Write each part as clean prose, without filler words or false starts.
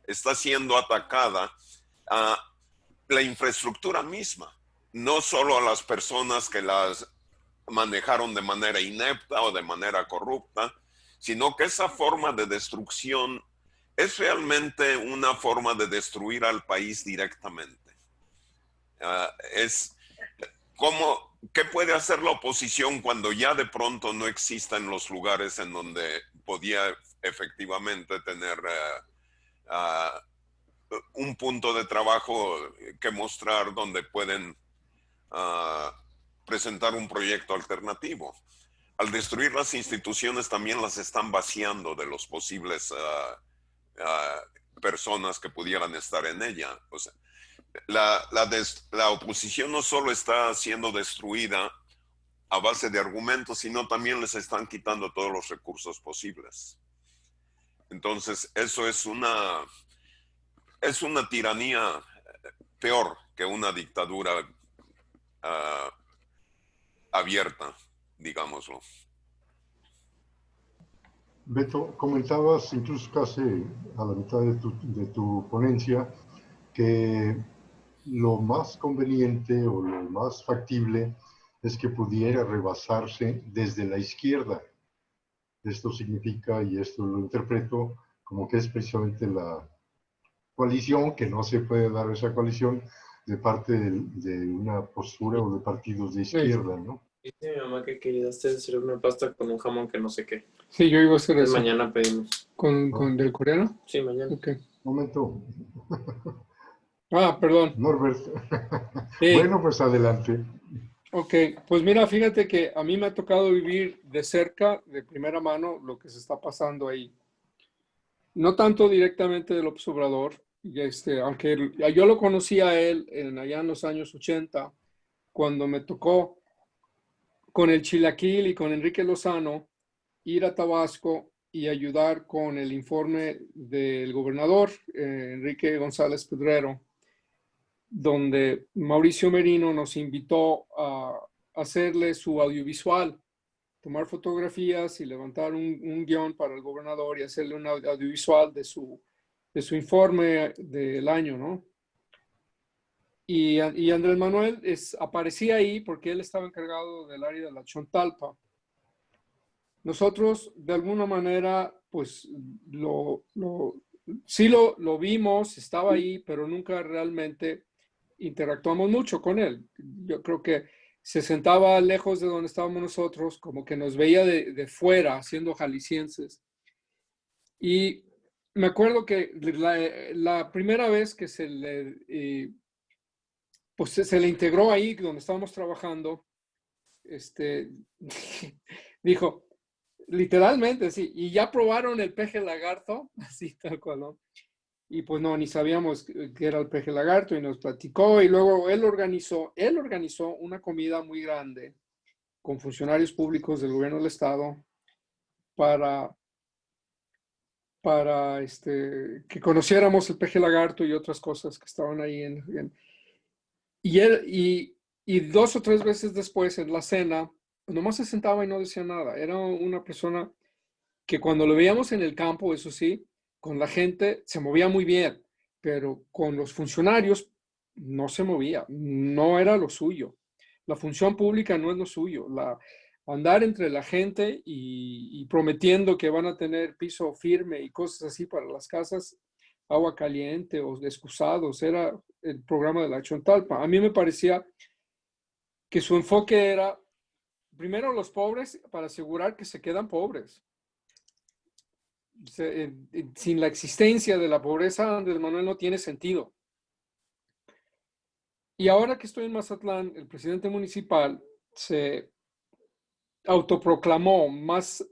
está siendo atacada a la infraestructura misma, no solo a las personas que las manejaron de manera inepta o de manera corrupta, sino que esa forma de destrucción es realmente una forma de destruir al país directamente. Es como, ¿qué puede hacer la oposición cuando ya de pronto no existen los lugares en donde podía efectivamente tener un punto de trabajo que mostrar donde pueden uh, presentar un proyecto alternativo? Al destruir las instituciones también las están vaciando de los posibles personas que pudieran estar en ella. O sea, la oposición no solo está siendo destruida a base de argumentos, sino también les están quitando todos los recursos posibles. Entonces, eso es una tiranía peor que una dictadura abierta, digámoslo. Beto, comentabas incluso casi a la mitad de tu ponencia que lo más conveniente o lo más factible es que pudiera rebasarse desde la izquierda. Esto significa, y esto lo interpreto, como que es precisamente la coalición, que no se puede dar esa coalición de parte de una postura o de partidos de izquierda, ¿no? Dice mi mamá que quería hacer una pasta con un jamón que no sé qué. Sí, yo iba a hacer eso. Mañana pedimos. ¿Con del coreano? Sí, mañana. Ok. Momento. Perdón. Norbert. Sí. Bueno, pues adelante. Ok, pues mira, fíjate que a mí me ha tocado vivir de cerca, de primera mano, lo que se está pasando ahí. No tanto directamente de López Obrador, aunque yo lo conocí a él allá en los años 80, cuando me tocó con el Chilaquil y con Enrique Lozano ir a Tabasco y ayudar con el informe del gobernador Enrique González Pedrero, donde Mauricio Merino nos invitó a hacerle su audiovisual, tomar fotografías y levantar un guión para el gobernador y hacerle un audiovisual de su informe del año, ¿no? Y Andrés Manuel aparecía ahí porque él estaba encargado del área de la Chontalpa. Nosotros, de alguna manera, pues sí lo vimos, estaba ahí, pero nunca realmente interactuamos mucho con él. Yo creo que se sentaba lejos de donde estábamos nosotros, como que nos veía de fuera, siendo jaliscienses. Y me acuerdo que la primera vez que se le integró ahí, donde estábamos trabajando, dijo, literalmente, sí, y ya probaron el peje lagarto, así tal cual, ¿no? Y pues no, ni sabíamos qué era el peje lagarto y nos platicó y luego él organizó una comida muy grande con funcionarios públicos del gobierno del estado para que conociéramos el peje lagarto y otras cosas que estaban ahí. Y 2 o 3 veces después en la cena, nomás se sentaba y no decía nada. Era una persona que cuando lo veíamos en el campo, eso sí, con la gente se movía muy bien, pero con los funcionarios no se movía, no era lo suyo. La función pública no es lo suyo. Andar entre la gente y prometiendo que van a tener piso firme y cosas así para las casas, agua caliente o excusados, era el programa de la Chontalpa. A mí me parecía que su enfoque era primero los pobres para asegurar que se quedan pobres. Sin la existencia de la pobreza, Andrés Manuel no tiene sentido. Y ahora que estoy en Mazatlán, el presidente municipal se autoproclamó más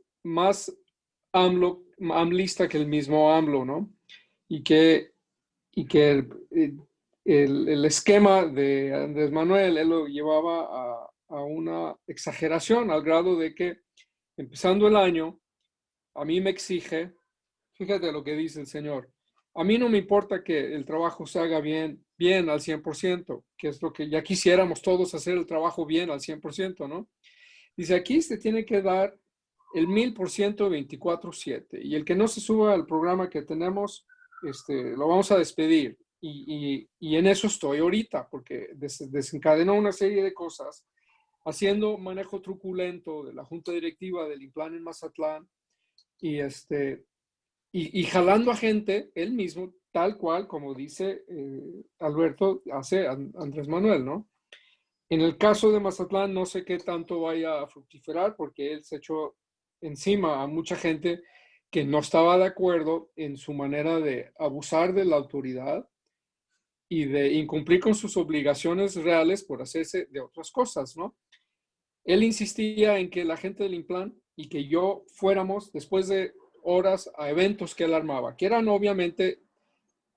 AMLista que el mismo AMLO, ¿no? Y que el esquema de Andrés Manuel, él lo llevaba a una exageración, al grado de que, empezando el año, a mí me exige, fíjate lo que dice el señor, a mí no me importa que el trabajo se haga bien al 100%, que es lo que ya quisiéramos todos, hacer el trabajo bien al 100%, ¿no? Dice, aquí se tiene que dar el 1000% 24/7, y el que no se suba al programa que tenemos lo vamos a despedir. Y en eso estoy ahorita, porque desencadenó una serie de cosas, haciendo manejo truculento de la junta directiva del Implan en Mazatlán, y jalando a gente, él mismo, tal cual, como dice Alberto, hace Andrés Manuel, ¿no? En el caso de Mazatlán, no sé qué tanto vaya a fructiferar, porque él se echó encima a mucha gente que no estaba de acuerdo en su manera de abusar de la autoridad y de incumplir con sus obligaciones reales por hacerse de otras cosas, ¿no? Él insistía en que la gente del Implan y que yo fuéramos, después de horas, a eventos que él armaba, que eran obviamente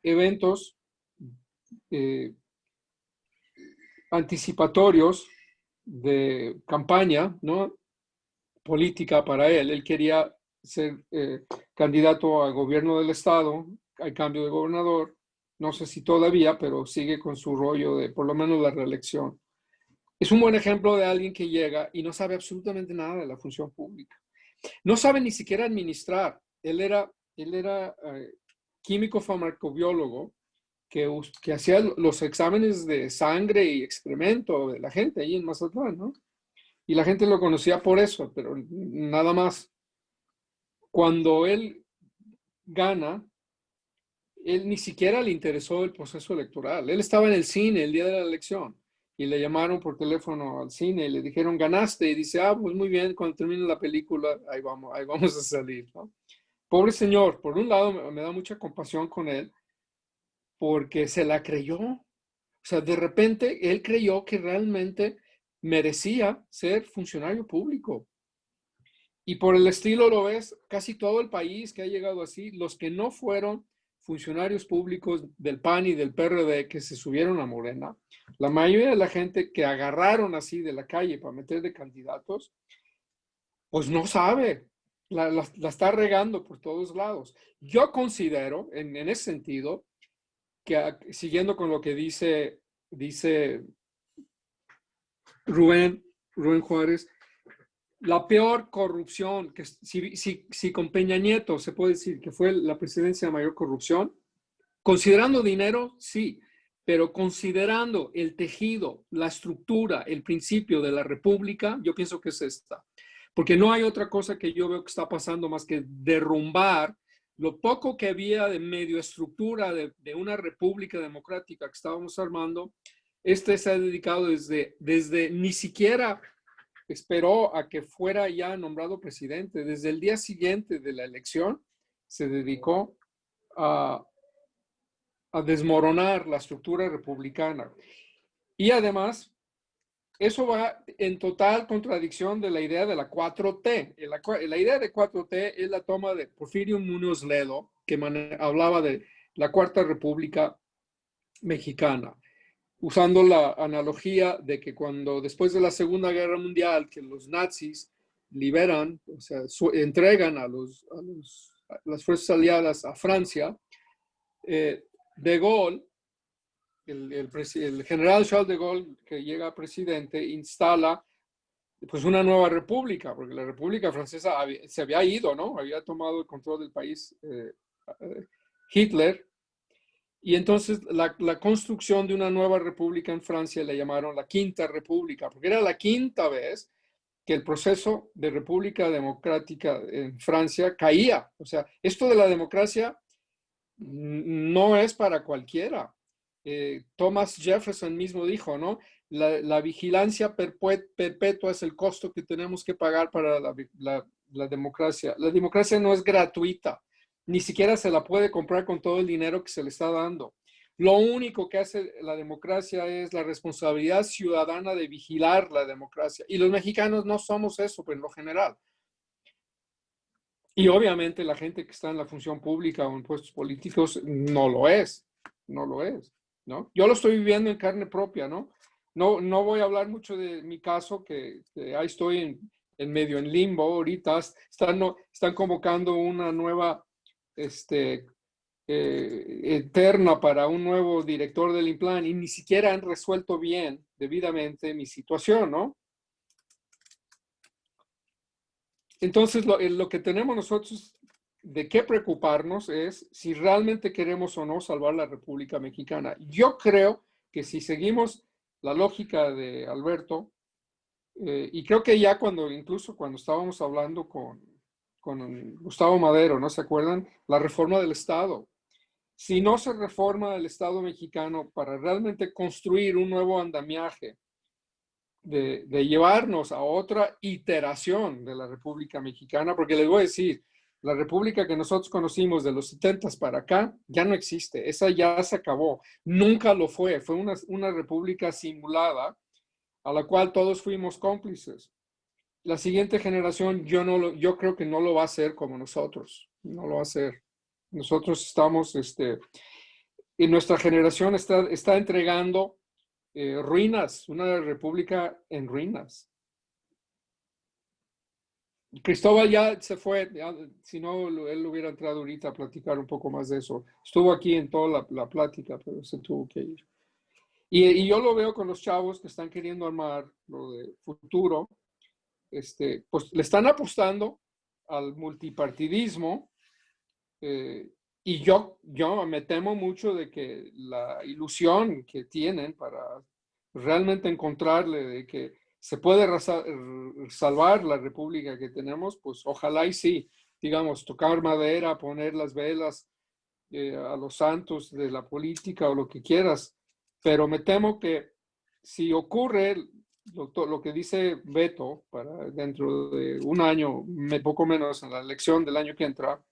eventos anticipatorios de campaña, ¿no? Política para él. Él quería ser candidato a gobierno del estado, al cambio de gobernador. No sé si todavía, pero sigue con su rollo de por lo menos la reelección. Es un buen ejemplo de alguien que llega y no sabe absolutamente nada de la función pública. No sabe ni siquiera administrar. Él era químico farmacobiólogo que hacía los exámenes de sangre y excremento de la gente ahí en Mazatlán, ¿no? Y la gente lo conocía por eso, pero nada más. Cuando él gana, él ni siquiera le interesó el proceso electoral. Él estaba en el cine el día de la elección y le llamaron por teléfono al cine y le dijeron, ganaste. Y dice, pues muy bien, cuando termine la película, ahí vamos a salir, ¿no? Pobre señor, por un lado me da mucha compasión con él porque se la creyó. O sea, de repente él creyó que realmente merecía ser funcionario público. Y por el estilo lo ves, casi todo el país que ha llegado así, los que no fueron funcionarios públicos del PAN y del PRD que se subieron a Morena, la mayoría de la gente que agarraron así de la calle para meter de candidatos, pues no sabe, la está regando por todos lados. Yo considero, en ese sentido, que siguiendo con lo que dice Rubén Juárez, la peor corrupción, que si con Peña Nieto se puede decir que fue la presidencia de mayor corrupción, considerando dinero, sí, pero considerando el tejido, la estructura, el principio de la república, yo pienso que es esta. Porque no hay otra cosa que yo veo que está pasando más que derrumbar lo poco que había de medio estructura de una república democrática que estábamos armando. Se ha dedicado desde ni siquiera esperó a que fuera ya nombrado presidente. Desde el día siguiente de la elección se dedicó a desmoronar la estructura republicana. Y además, eso va en total contradicción de la idea de la 4T. La idea de 4T es la toma de Porfirio Muñoz Ledo, que hablaba de la Cuarta República Mexicana, usando la analogía de que cuando después de la Segunda Guerra Mundial, que los nazis liberan, o sea, entregan a las fuerzas aliadas a Francia, De Gaulle, el general Charles de Gaulle, que llega a presidente, instala pues una nueva república, porque la República Francesa se había ido, ¿no? Había tomado el control del país Hitler. Y entonces la construcción de una nueva república en Francia le llamaron la Quinta República, porque era la quinta vez que el proceso de república democrática en Francia caía. O sea, esto de la democracia no es para cualquiera. Thomas Jefferson mismo dijo, ¿no? La vigilancia perpetua es el costo que tenemos que pagar para la democracia. La democracia no es gratuita, ni siquiera se la puede comprar con todo el dinero que se le está dando. Lo único que hace la democracia es la responsabilidad ciudadana de vigilar la democracia. Y los mexicanos no somos eso, pues, en lo general. Y obviamente la gente que está en la función pública o en puestos políticos no lo es, ¿no? Yo lo estoy viviendo en carne propia, ¿no? No voy a hablar mucho de mi caso, que ahí estoy en medio en limbo ahorita. Están convocando una nueva eterna para un nuevo director del Implan y ni siquiera han resuelto bien, debidamente, mi situación, ¿no? Entonces, lo que tenemos nosotros de qué preocuparnos es si realmente queremos o no salvar la República Mexicana. Yo creo que si seguimos la lógica de Alberto, y creo que ya incluso cuando estábamos hablando con Gustavo Madero, ¿no se acuerdan? La reforma del Estado. Si no se reforma el Estado mexicano para realmente construir un nuevo andamiaje, de llevarnos a otra iteración de la República Mexicana, porque les voy a decir, la República que nosotros conocimos de los 70s para acá ya no existe, esa ya se acabó, nunca lo fue una república simulada a la cual todos fuimos cómplices. La siguiente generación yo creo que no lo va a hacer como nosotros, no lo va a hacer. Nosotros estamos, y nuestra generación está entregando ruinas, una república en ruinas. Cristóbal ya se fue, si no, él hubiera entrado ahorita a platicar un poco más de eso. Estuvo aquí en toda la plática, pero se tuvo que ir. Y yo lo veo con los chavos que están queriendo armar lo de futuro, pues le están apostando al multipartidismo, y yo me temo mucho de que la ilusión que tienen para realmente encontrarle de que se puede salvar la república que tenemos, pues ojalá y sí, digamos, tocar madera, poner las velas a los santos de la política o lo que quieras, pero me temo que si ocurre lo que dice Beto, para dentro de un año, poco menos en la elección del año que entra,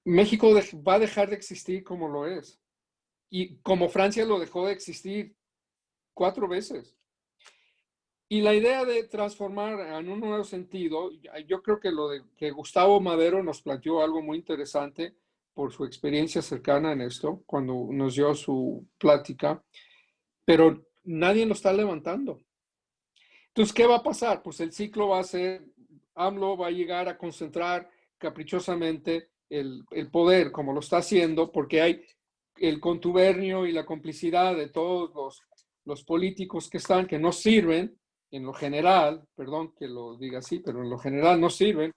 México va a dejar de existir como lo es. Y como Francia lo dejó de existir 4 veces. Y la idea de transformar en un nuevo sentido, yo creo que lo de que Gustavo Madero nos planteó algo muy interesante por su experiencia cercana en esto, cuando nos dio su plática, pero nadie lo está levantando. Entonces, ¿qué va a pasar? Pues el ciclo va a ser, AMLO va a llegar a concentrar caprichosamente el poder, como lo está haciendo, porque hay el contubernio y la complicidad de todos los políticos que no sirven, en lo general, perdón que lo diga así, pero en lo general no sirven.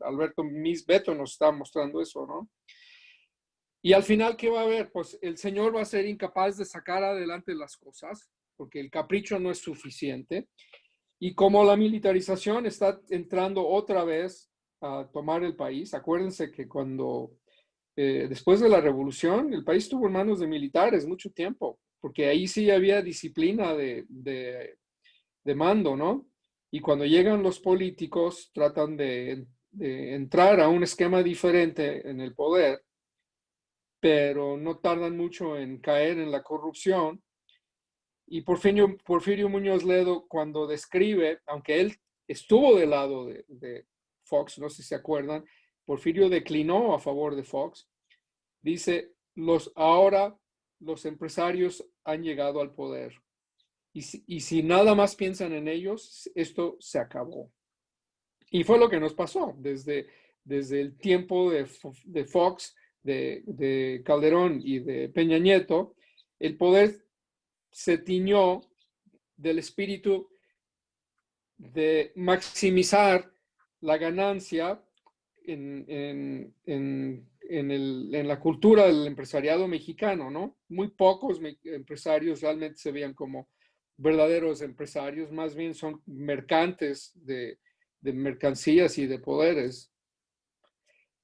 Alberto Beto nos está mostrando eso, ¿no? Y al final, ¿qué va a haber? Pues el señor va a ser incapaz de sacar adelante las cosas, porque el capricho no es suficiente. Y como la militarización está entrando otra vez a tomar el país, acuérdense que después de la revolución, el país estuvo en manos de militares mucho tiempo, porque ahí sí había disciplina de mando, ¿no? Y cuando llegan los políticos, tratan de entrar a un esquema diferente en el poder, pero no tardan mucho en caer en la corrupción. Y Porfirio Muñoz Ledo, cuando describe, aunque él estuvo del lado de Fox, no sé si se acuerdan, Porfirio declinó a favor de Fox, dice, ahora los empresarios han llegado al poder. Y si nada más piensan en ellos, esto se acabó. Y fue lo que nos pasó desde el tiempo de Fox, de Calderón y de Peña Nieto. El poder se tiñó del espíritu de maximizar la ganancia en la cultura del empresariado mexicano, ¿no? Muy pocos empresarios realmente se veían como verdaderos empresarios, más bien son mercantes de mercancías y de poderes.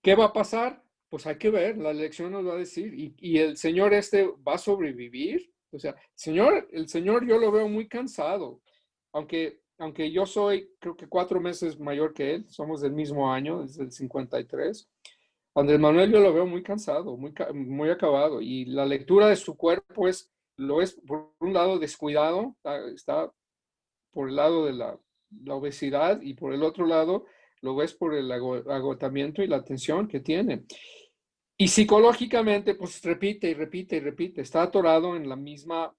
¿Qué va a pasar? Pues hay que ver, la elección nos va a decir, y el señor va a sobrevivir. O sea, el señor yo lo veo muy cansado, aunque yo soy, creo que 4 meses mayor que él, somos del mismo año, desde el 53. Andrés Manuel yo lo veo muy cansado, muy acabado, y la lectura de su cuerpo lo es por un lado descuidado, está por el lado de la obesidad, y por el otro lado lo ves por el agotamiento y la tensión que tiene. Y psicológicamente, pues repite y repite y repite, está atorado en la misma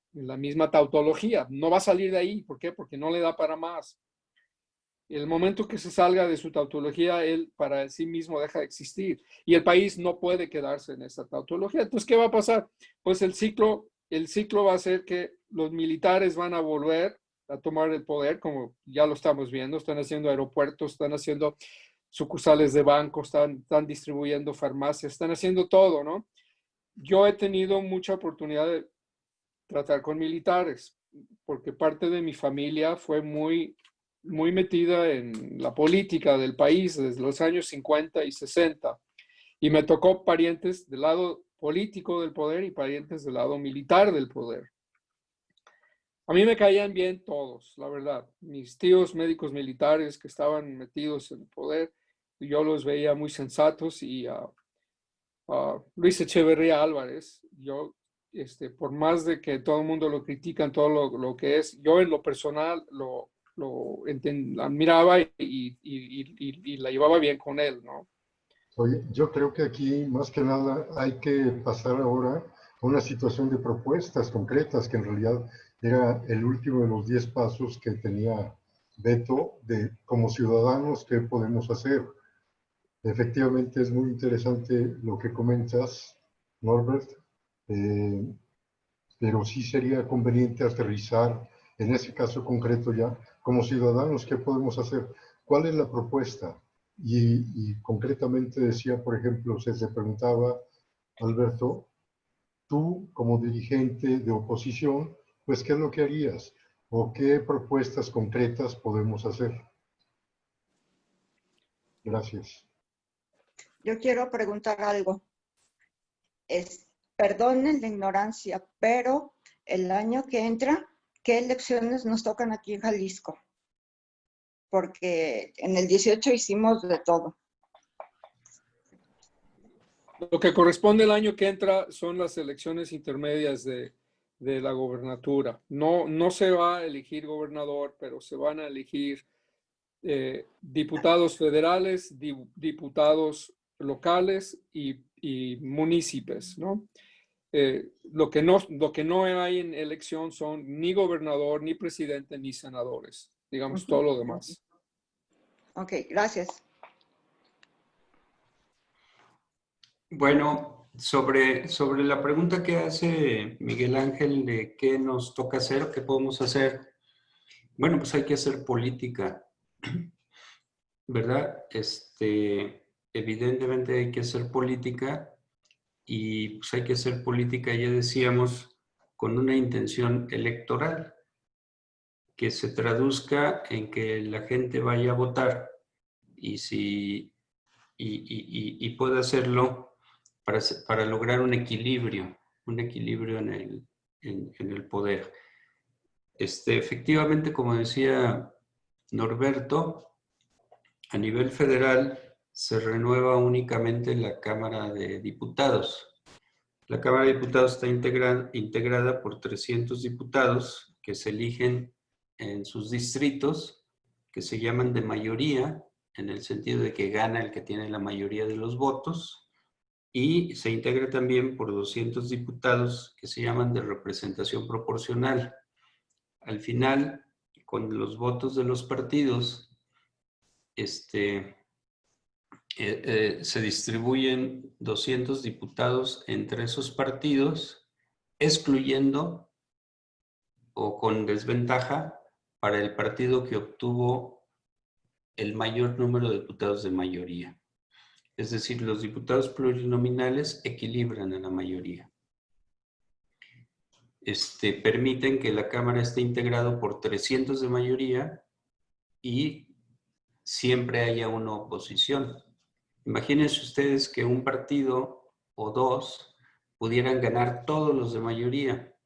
tautología, no va a salir de ahí. ¿Por qué? Porque no le da para más. El momento que se salga de su tautología, él para sí mismo deja de existir, y el país no puede quedarse en esa tautología. Entonces, ¿qué va a pasar? Pues el ciclo va a ser que los militares van a volver a tomar el poder, como ya lo estamos viendo. Están haciendo aeropuertos, están haciendo sucursales de bancos, están distribuyendo farmacias, están haciendo todo, ¿no? Yo he tenido mucha oportunidad de tratar con militares, porque parte de mi familia fue muy metida en la política del país desde los años 50 y 60. Y me tocó parientes del lado político del poder y parientes del lado militar del poder. A mí me caían bien todos, la verdad. Mis tíos médicos militares que estaban metidos en el poder, yo los veía muy sensatos, y a Luis Echeverría Álvarez, yo, por más de que todo el mundo lo critican, todo lo que es, yo en lo personal lo admiraba y la llevaba bien con él, ¿no? Oye, yo creo que aquí más que nada hay que pasar ahora a una situación de propuestas concretas, que en realidad era el último de los 10 pasos que tenía Beto, de como ciudadanos, ¿qué podemos hacer? Efectivamente es muy interesante lo que comentas, Norbert, eh, pero sí sería conveniente aterrizar en ese caso concreto ya, como ciudadanos, ¿qué podemos hacer? ¿Cuál es la propuesta? Y concretamente decía, por ejemplo, se preguntaba, Alberto, tú como dirigente de oposición, pues ¿qué es lo que harías? ¿O qué propuestas concretas podemos hacer? Gracias. Yo quiero preguntar algo. Perdonen la ignorancia, pero el año que entra, ¿qué elecciones nos tocan aquí en Jalisco? Porque en el 18 hicimos de todo. Lo que corresponde el año que entra son las elecciones intermedias de la gobernatura. No se va a elegir gobernador, pero se van a elegir diputados federales, diputados locales y municipios, ¿no? Lo que no hay en elección son ni gobernador, ni presidente, ni senadores, digamos, todo lo demás. Ok, gracias. Bueno, sobre la pregunta que hace Miguel Ángel de qué nos toca hacer o qué podemos hacer, bueno, pues hay que hacer política, ¿verdad? Evidentemente hay que hacer política, y pues hay que hacer política, ya decíamos, con una intención electoral, que se traduzca en que la gente vaya a votar, y pueda hacerlo para lograr un equilibrio en el poder. Efectivamente, como decía Norberto, a nivel federal se renueva únicamente la Cámara de Diputados. La Cámara de Diputados está integrada por 300 diputados que se eligen en sus distritos, que se llaman de mayoría, en el sentido de que gana el que tiene la mayoría de los votos, y se integra también por 200 diputados que se llaman de representación proporcional. Al final, con los votos de los partidos, se distribuyen 200 diputados entre esos partidos, excluyendo o con desventaja para el partido que obtuvo el mayor número de diputados de mayoría. Es decir, los diputados plurinominales equilibran a la mayoría. Permiten que la Cámara esté integrada por 300 de mayoría y siempre haya una oposición. Imagínense ustedes que un partido o dos pudieran ganar todos los de mayoría.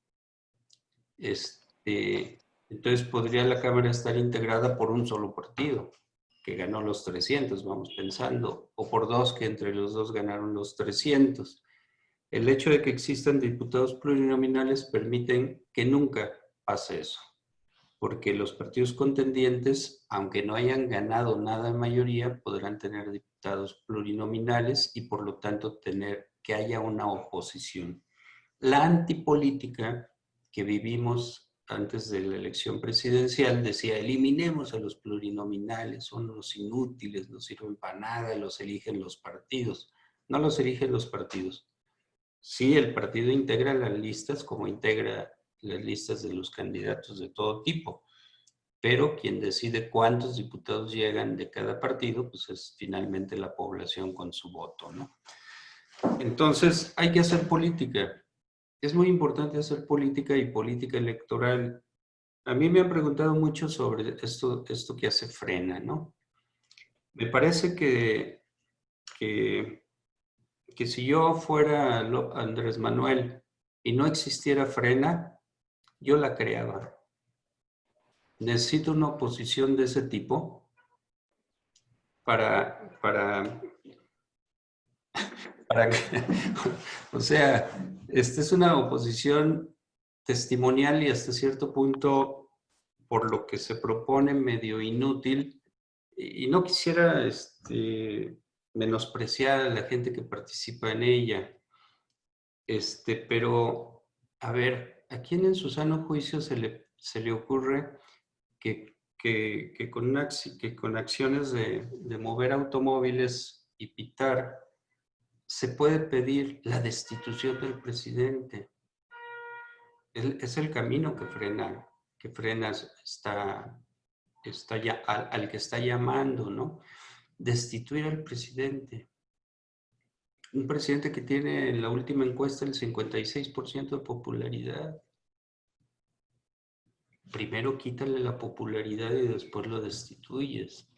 Entonces podría la Cámara estar integrada por un solo partido, que ganó los 300, vamos pensando, o por dos, que entre los dos ganaron los 300. El hecho de que existan diputados plurinominales permiten que nunca pase eso, porque los partidos contendientes, aunque no hayan ganado nada en mayoría, podrán tener diputados plurinominales y por lo tanto tener que haya una oposición. La antipolítica que vivimos antes de la elección presidencial decía: eliminemos a los plurinominales, son los inútiles, no sirven para nada, los eligen los partidos. No los eligen los partidos. Sí, el partido integra las listas como integra las listas de los candidatos de todo tipo, pero quien decide cuántos diputados llegan de cada partido, pues es finalmente la población con su voto, ¿no? Entonces, hay que hacer política. Es muy importante hacer política y política electoral. A mí me han preguntado mucho sobre esto que hace Frena, ¿no? Me parece que si yo fuera Andrés Manuel y no existiera Frena, yo la creaba. Necesito una oposición de ese tipo para que, o sea, esta es una oposición testimonial y hasta cierto punto, por lo que se propone, medio inútil. Y no quisiera menospreciar a la gente que participa en ella. Pero, a ver, ¿a quién en su sano juicio se le ocurre que con acciones de mover automóviles y pitar se puede pedir la destitución del presidente? Es el camino que Frena al que está llamando, ¿no? Destituir al presidente. Un presidente que tiene en la última encuesta el 56% de popularidad. Primero quítale la popularidad y después lo destituyes.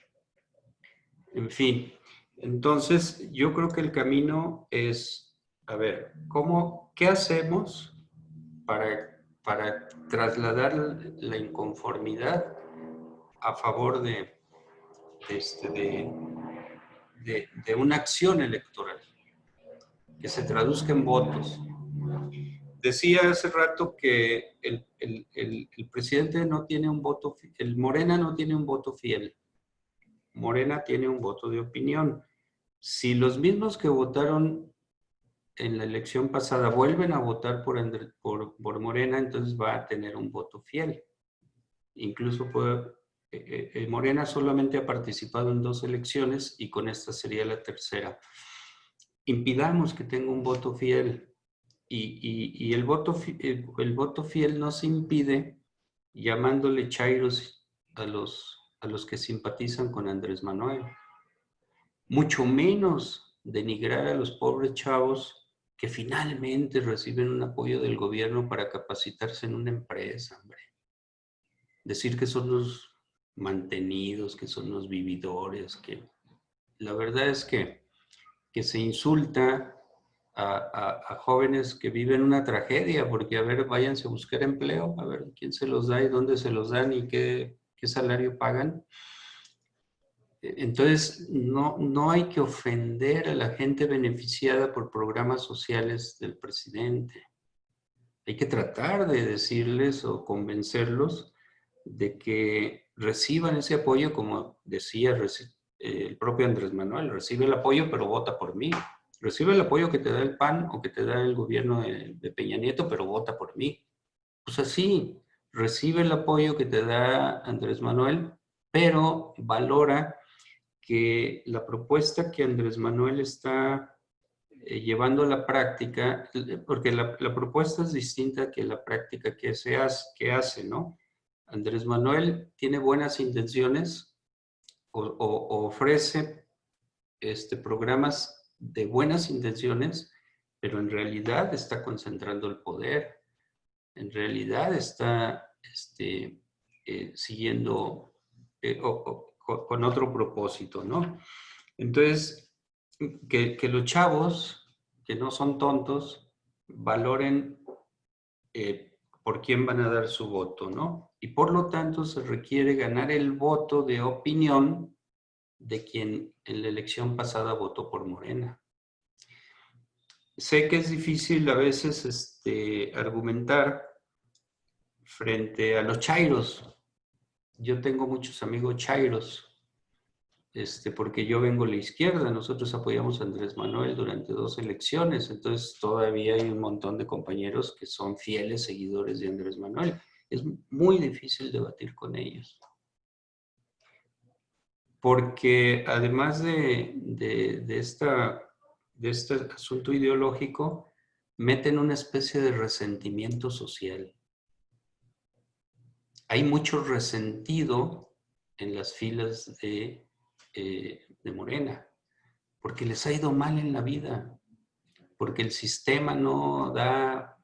En fin, entonces yo creo que el camino es, a ver, ¿qué hacemos para trasladar la inconformidad a favor de una acción electoral que se traduzca en votos? Decía hace rato que el presidente no tiene un voto, el Morena no tiene un voto fiel. Morena tiene un voto de opinión. Si los mismos que votaron en la elección pasada vuelven a votar por Morena, entonces va a tener un voto fiel. Incluso Morena solamente ha participado en 2 elecciones y con esta sería la tercera. Impidamos que tenga un voto fiel. Y el voto fiel no se impide llamándole chairos a los que simpatizan con Andrés Manuel. Mucho menos denigrar a los pobres chavos que finalmente reciben un apoyo del gobierno para capacitarse en una empresa, hombre. Decir que son los mantenidos, que son los vividores, que la verdad es que se insulta a jóvenes que viven una tragedia, porque a ver, váyanse a buscar empleo, a ver quién se los da y dónde se los dan y qué salario pagan. Entonces, no hay que ofender a la gente beneficiada por programas sociales del presidente. Hay que tratar de decirles o convencerlos de que reciban ese apoyo, como decía el propio Andrés Manuel, recibe el apoyo pero vota por mí. Recibe el apoyo que te da el PAN o que te da el gobierno de Peña Nieto, pero vota por mí. Pues así, recibe el apoyo que te da Andrés Manuel, pero valora que la propuesta que Andrés Manuel está llevando a la práctica, porque la propuesta es distinta que la práctica que hace, ¿no? Andrés Manuel tiene buenas intenciones o ofrece programas de buenas intenciones, pero en realidad está concentrando el poder. En realidad está siguiendo con otro propósito, ¿no? Entonces, que los chavos, que no son tontos, valoren por quién van a dar su voto, ¿no? Y por lo tanto se requiere ganar el voto de opinión de quien en la elección pasada votó por Morena. Sé que es difícil a veces argumentar frente a los chairos. Yo tengo muchos amigos chairos, porque yo vengo a la izquierda. Nosotros apoyamos a Andrés Manuel durante 2 elecciones, entonces todavía hay un montón de compañeros que son fieles seguidores de Andrés Manuel. Es muy difícil debatir con ellos. Porque además de este asunto ideológico, meten una especie de resentimiento social. hay mucho resentido en las filas de Morena, porque les ha ido mal en la vida, porque el sistema no da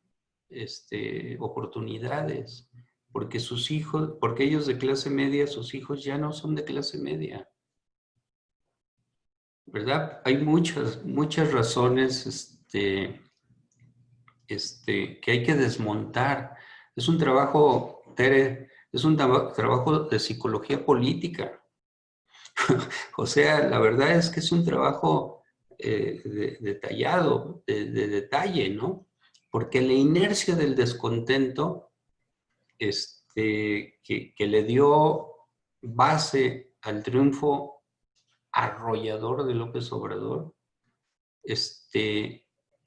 oportunidades, porque sus hijos, porque ellos de clase media, sus hijos ya no son de clase media, ¿verdad? Hay muchas razones que hay que desmontar. Es un trabajo, Tere, es un trabajo de psicología política. O sea, la verdad es que es un trabajo detallado, de detalle, ¿no? Porque la inercia del descontento que le dio base al triunfo arrollador de López Obrador,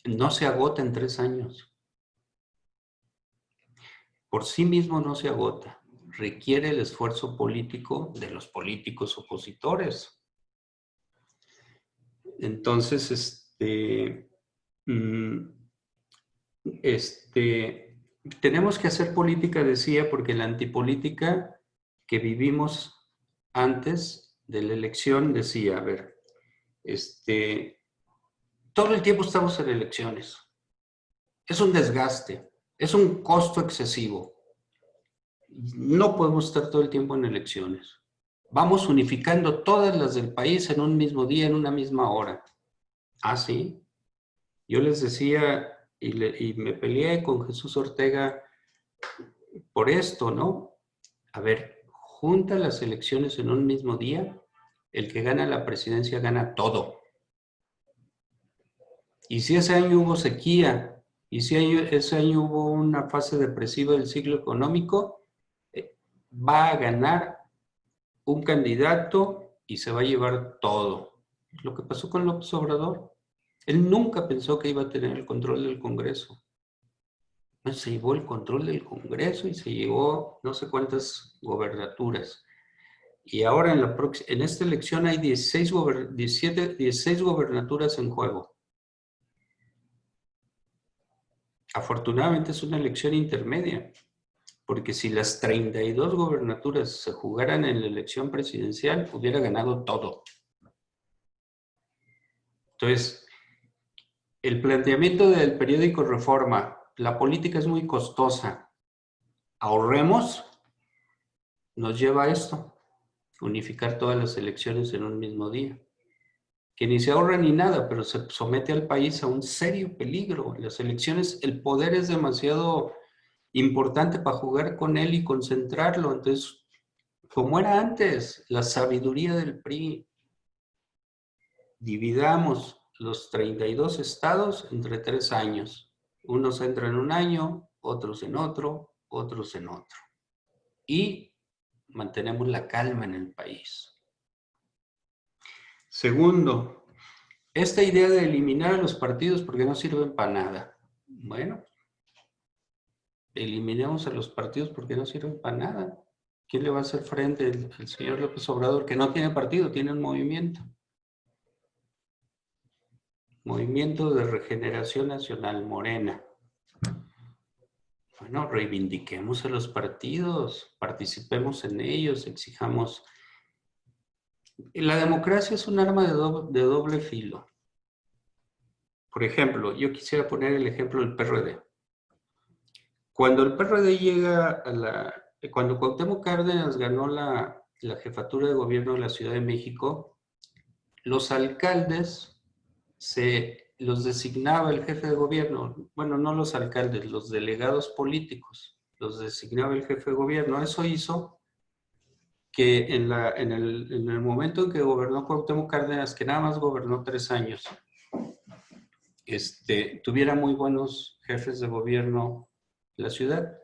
no se agota en 3 años. Por sí mismo no se agota. Requiere el esfuerzo político de los políticos opositores. Entonces, tenemos que hacer política, decía, porque la antipolítica que vivimos antes de la elección decía, a ver, todo el tiempo estamos en elecciones. Es un desgaste, es un costo excesivo. No podemos estar todo el tiempo en elecciones. Vamos unificando todas las del país en un mismo día, en una misma hora. Ah, sí. Yo les decía, y me peleé con Jesús Ortega por esto, ¿no? A ver, junta las elecciones en un mismo día, el que gana la presidencia gana todo. Y si ese año hubo sequía, y si ese año hubo una fase depresiva del ciclo económico, va a ganar un candidato y se va a llevar todo. Lo que pasó con López Obrador. Él nunca pensó que iba a tener el control del Congreso. Se llevó el control del Congreso y se llevó no sé cuántas gobernaturas. Y ahora en esta elección hay 16 gobernaturas en juego. Afortunadamente es una elección intermedia, porque si las 32 gobernaturas se jugaran en la elección presidencial, hubiera ganado todo. Entonces, el planteamiento del periódico Reforma, la política es muy costosa, ahorremos, nos lleva a esto, unificar todas las elecciones en un mismo día. Que ni se ahorra ni nada, pero se somete al país a un serio peligro. Las elecciones, el poder es demasiado importante para jugar con él y concentrarlo. Entonces, como era antes, la sabiduría del PRI, dividamos los 32 estados entre 3 años. Unos entran en un año, otros en otro, otros en otro. Y mantenemos la calma en el país. Segundo, esta idea de eliminar a los partidos porque no sirven para nada. Bueno, eliminemos a los partidos porque no sirven para nada. ¿Quién le va a hacer frente al señor López Obrador, que no tiene partido, tiene un movimiento? Movimiento de Regeneración Nacional, Morena. Bueno, reivindiquemos a los partidos, participemos en ellos, exijamos. La democracia es un arma de doble filo. Por ejemplo, yo quisiera poner el ejemplo del PRD. Cuando el PRD llega cuando Cuauhtémoc Cárdenas ganó la jefatura de gobierno de la Ciudad de México, los alcaldes los designaba el jefe de gobierno. Bueno, no los alcaldes, los delegados políticos los designaba el jefe de gobierno. Eso hizo que en el momento en que gobernó Cuauhtémoc Cárdenas, que nada más gobernó 3 años, tuviera muy buenos jefes de gobierno la ciudad.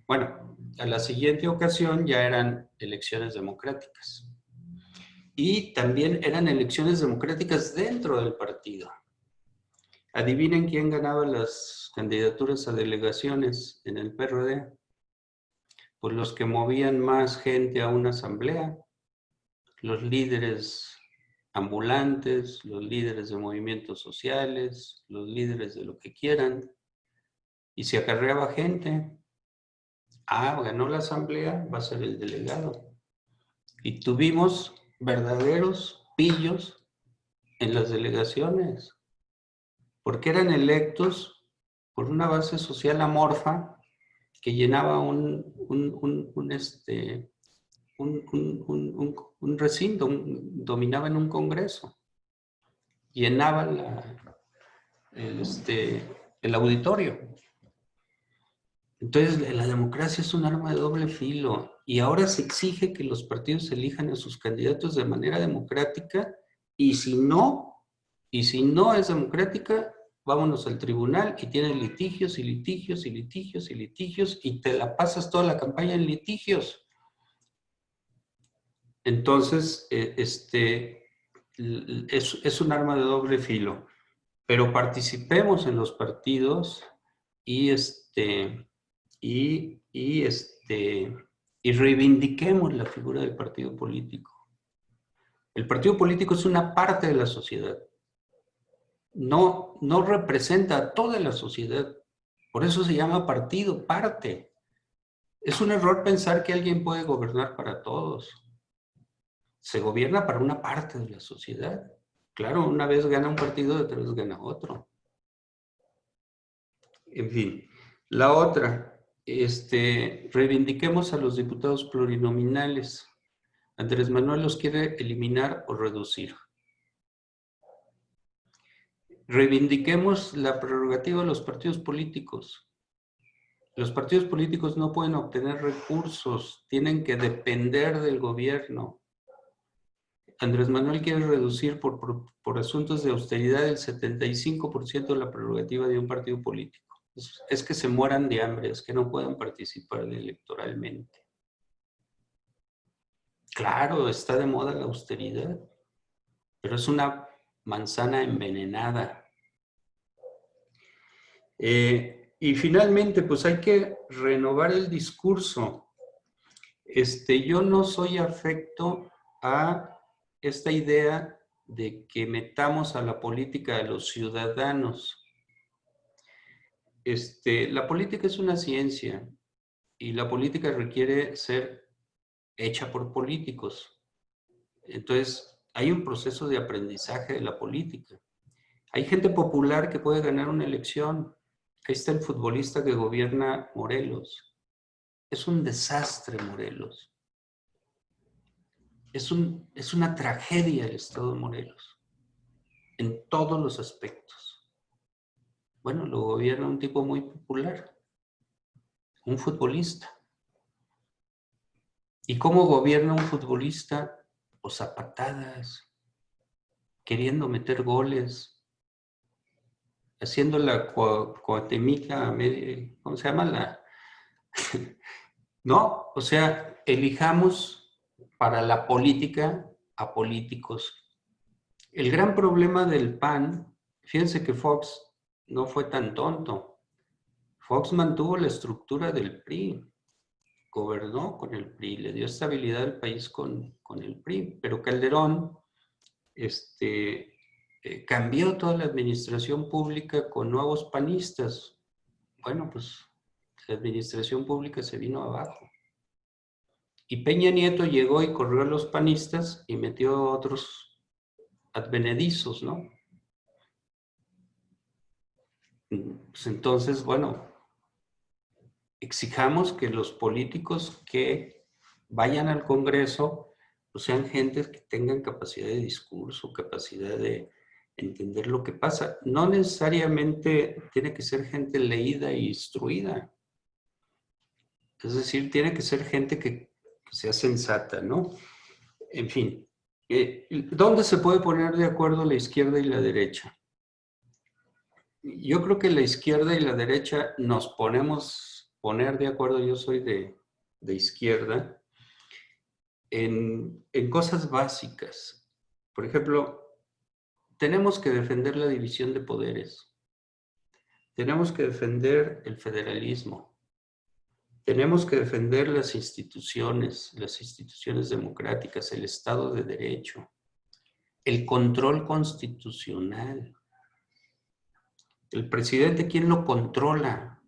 Bueno, a la siguiente ocasión ya eran elecciones democráticas. Y también eran elecciones democráticas dentro del partido. Adivinen quién ganaba las candidaturas a delegaciones en el PRD. Pues los que movían más gente a una asamblea, los líderes ambulantes, los líderes de movimientos sociales, los líderes de lo que quieran. Y se acarreaba gente. Ganó la asamblea, va a ser el delegado. Y tuvimos verdaderos pillos en las delegaciones, porque eran electos por una base social amorfa que llenaba un recinto, dominaban un congreso, llenaban el auditorio. Entonces, la democracia es un arma de doble filo y ahora se exige que los partidos elijan a sus candidatos de manera democrática y si no es democrática, vámonos al tribunal y tienes litigios y litigios y litigios y litigios y te la pasas toda la campaña en litigios. Entonces, es un arma de doble filo, pero participemos en los partidos y reivindiquemos la figura del partido político. El partido político es una parte de la sociedad. No representa a toda la sociedad. Por eso se llama partido, parte. Es un error pensar que alguien puede gobernar para todos. Se gobierna para una parte de la sociedad. Claro, una vez gana un partido, otra vez gana otro. En fin, la otra, reivindiquemos a los diputados plurinominales. Andrés Manuel los quiere eliminar o reducir. Reivindiquemos la prerrogativa de los partidos políticos. Los partidos políticos no pueden obtener recursos, tienen que depender del gobierno. Andrés Manuel quiere reducir por asuntos de austeridad el 75% de la prerrogativa de un partido político. Es que se mueran de hambre, es que no puedan participar electoralmente. Claro, está de moda la austeridad, pero es una manzana envenenada. Y finalmente, pues hay que renovar el discurso. Yo no soy afecto a esta idea de que metamos a la política a los ciudadanos. La política es una ciencia y la política requiere ser hecha por políticos. Entonces, hay un proceso de aprendizaje de la política. Hay gente popular que puede ganar una elección. Ahí está el futbolista que gobierna Morelos. Es un desastre Morelos. Es una tragedia el estado de Morelos, en todos los aspectos. Bueno, lo gobierna un tipo muy popular, un futbolista. ¿Y cómo gobierna un futbolista? Pues a patadas, queriendo meter goles, haciendo la coatemica, ¿cómo se llama? No, o sea, elijamos para la política a políticos. El gran problema del PAN, fíjense que Fox no fue tan tonto. Fox mantuvo la estructura del PRI, gobernó con el PRI, le dio estabilidad al país con el PRI, pero Calderón cambió toda la administración pública con nuevos panistas. Bueno, pues la administración pública se vino abajo. Y Peña Nieto llegó y corrió a los panistas y metió a otros advenedizos, ¿no? Pues entonces, bueno, exijamos que los políticos que vayan al Congreso pues sean gentes que tengan capacidad de discurso, capacidad de entender lo que pasa. No necesariamente tiene que ser gente leída e instruida. Es decir, tiene que ser gente que sea sensata, ¿no? En fin, ¿dónde se puede poner de acuerdo la izquierda y la derecha? Yo creo que la izquierda y la derecha nos poner de acuerdo, yo soy de izquierda, en cosas básicas. Por ejemplo, tenemos que defender la división de poderes. Tenemos que defender el federalismo. Tenemos que defender las instituciones democráticas, el Estado de Derecho, el control constitucional. El presidente, ¿quién lo controla?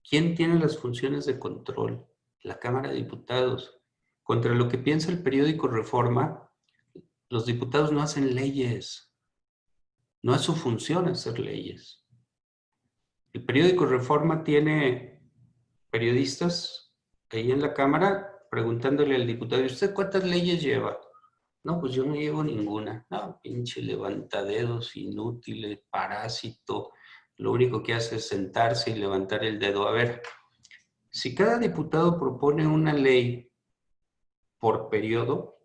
¿Quién tiene las funciones de control? la Cámara de Diputados. Contra lo que piensa el periódico Reforma, los diputados no hacen leyes. No es su función hacer leyes. El periódico Reforma tiene periodistas ahí en la Cámara preguntándole al diputado, ¿y usted cuántas leyes lleva? No, pues yo no llevo ninguna. No, pinche levantadedos, inútil, parásito. Lo único que hace es sentarse y levantar el dedo. A ver, si cada diputado propone una ley por periodo,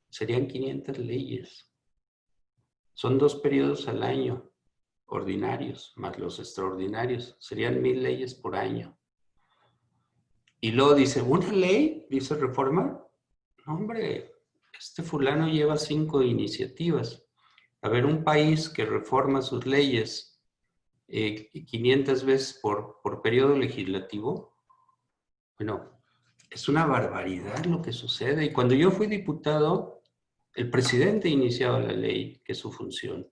serían 500 leyes. Son 2 periodos al año, ordinarios, más los extraordinarios. Serían 1000 leyes por año. Y luego dice, ¿una ley? Dice Reforma. No, hombre, este fulano lleva 5 iniciativas. A ver, un país que reforma sus leyes 500 veces por periodo legislativo, bueno, es una barbaridad lo que sucede. Y cuando yo fui diputado, el presidente iniciaba la ley, que es su función.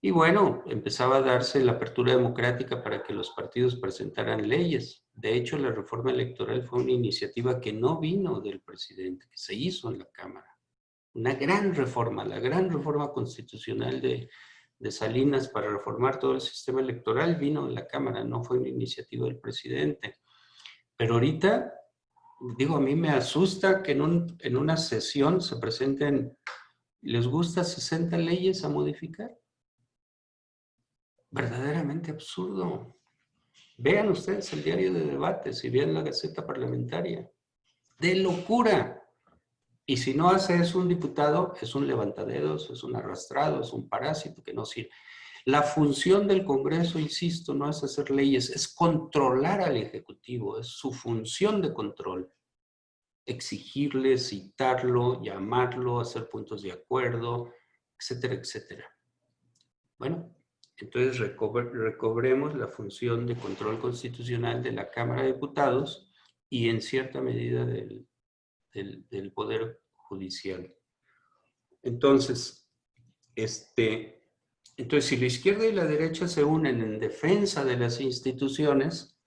Y bueno, empezaba a darse la apertura democrática para que los partidos presentaran leyes. De hecho, la reforma electoral fue una iniciativa que no vino del presidente, que se hizo en la Cámara. Una gran reforma, la gran reforma constitucional de Salinas para reformar todo el sistema electoral vino de la Cámara, no fue una iniciativa del presidente. Pero ahorita, digo, a mí me asusta que en una sesión se presenten, ¿les gusta 60 leyes a modificar? Verdaderamente absurdo. Vean ustedes el diario de debates y vean la Gaceta Parlamentaria. ¡De locura! Y si no hace eso un diputado, es un levantadedos, es un arrastrado, es un parásito que no sirve. La función del Congreso, insisto, no es hacer leyes, es controlar al Ejecutivo, es su función de control. Exigirle, citarlo, llamarlo, hacer puntos de acuerdo, etcétera, etcétera. Bueno, entonces recobremos la función de control constitucional de la Cámara de Diputados y en cierta medida del Poder Judicial. Entonces, si la izquierda y la derecha se unen en defensa de las instituciones,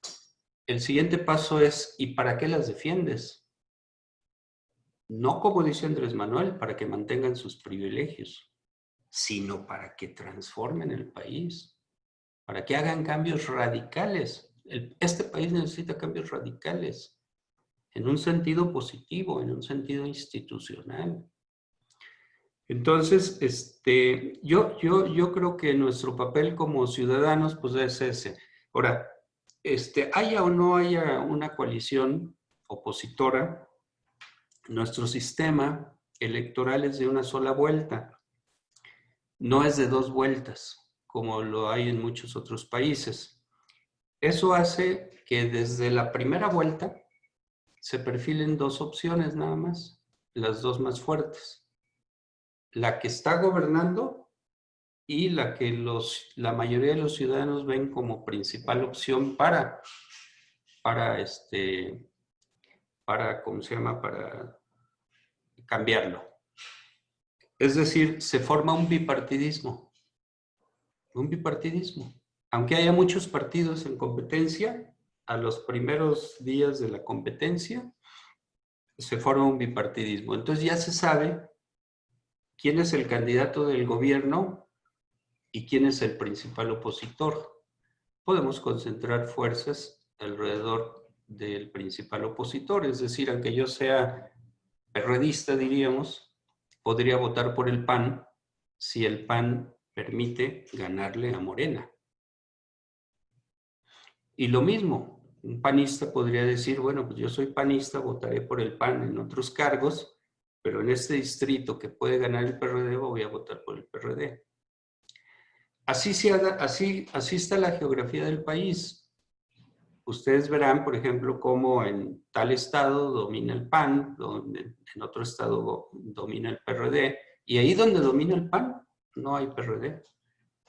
el siguiente paso es, ¿y para qué las defiendes? No como dice Andrés Manuel, para que mantengan sus privilegios, sino para que transformen el país, para que hagan cambios radicales. Este país necesita cambios radicales, en un sentido positivo, en un sentido institucional. Entonces, yo creo que nuestro papel como ciudadanos, pues es ese. Ahora, haya o no haya una coalición opositora, nuestro sistema electoral es de una sola vuelta. No es de 2 vueltas, como lo hay en muchos otros países. Eso hace que desde la primera vuelta se perfilen 2 opciones nada más, las 2 más fuertes. La que está gobernando y la que la mayoría de los ciudadanos ven como principal opción para ¿cómo se llama? Para cambiarlo. Es decir, se forma un bipartidismo. Un bipartidismo. Aunque haya muchos partidos en competencia, a los primeros días de la competencia se forma un bipartidismo. Entonces ya se sabe quién es el candidato del gobierno y quién es el principal opositor. Podemos concentrar fuerzas alrededor del principal opositor, es decir, aunque yo sea perredista, diríamos, podría votar por el PAN si el PAN permite ganarle a Morena. Y lo mismo, un panista podría decir, bueno, pues yo soy panista, votaré por el PAN en otros cargos, pero en este distrito que puede ganar el PRD voy a votar por el PRD. Así está la geografía del país. Ustedes verán, por ejemplo, cómo en tal estado domina el PAN, en otro estado domina el PRD, y ahí donde domina el PAN no hay PRD,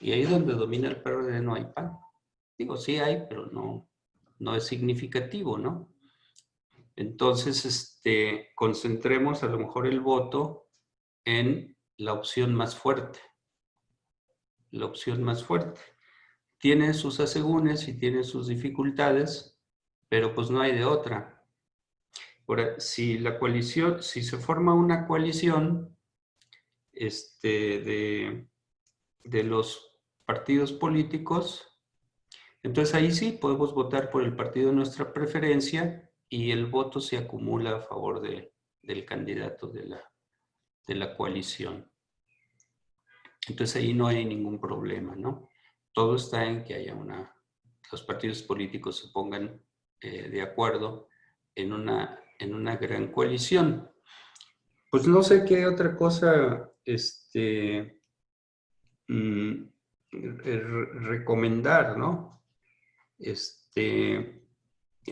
y ahí donde domina el PRD no hay PAN. Digo, sí hay, pero no es significativo, ¿no? Entonces, concentremos a lo mejor el voto en la opción más fuerte. La opción más fuerte. Tiene sus asegúnes y tiene sus dificultades, pero pues no hay de otra. si la coalición, si se forma una coalición de los partidos políticos, entonces ahí sí podemos votar por el partido de nuestra preferencia y el voto se acumula a favor del candidato de la coalición. Entonces ahí no hay ningún problema, ¿no? Todo está en que haya los partidos políticos se pongan de acuerdo en una gran coalición. Pues no sé qué otra cosa recomendar, ¿no?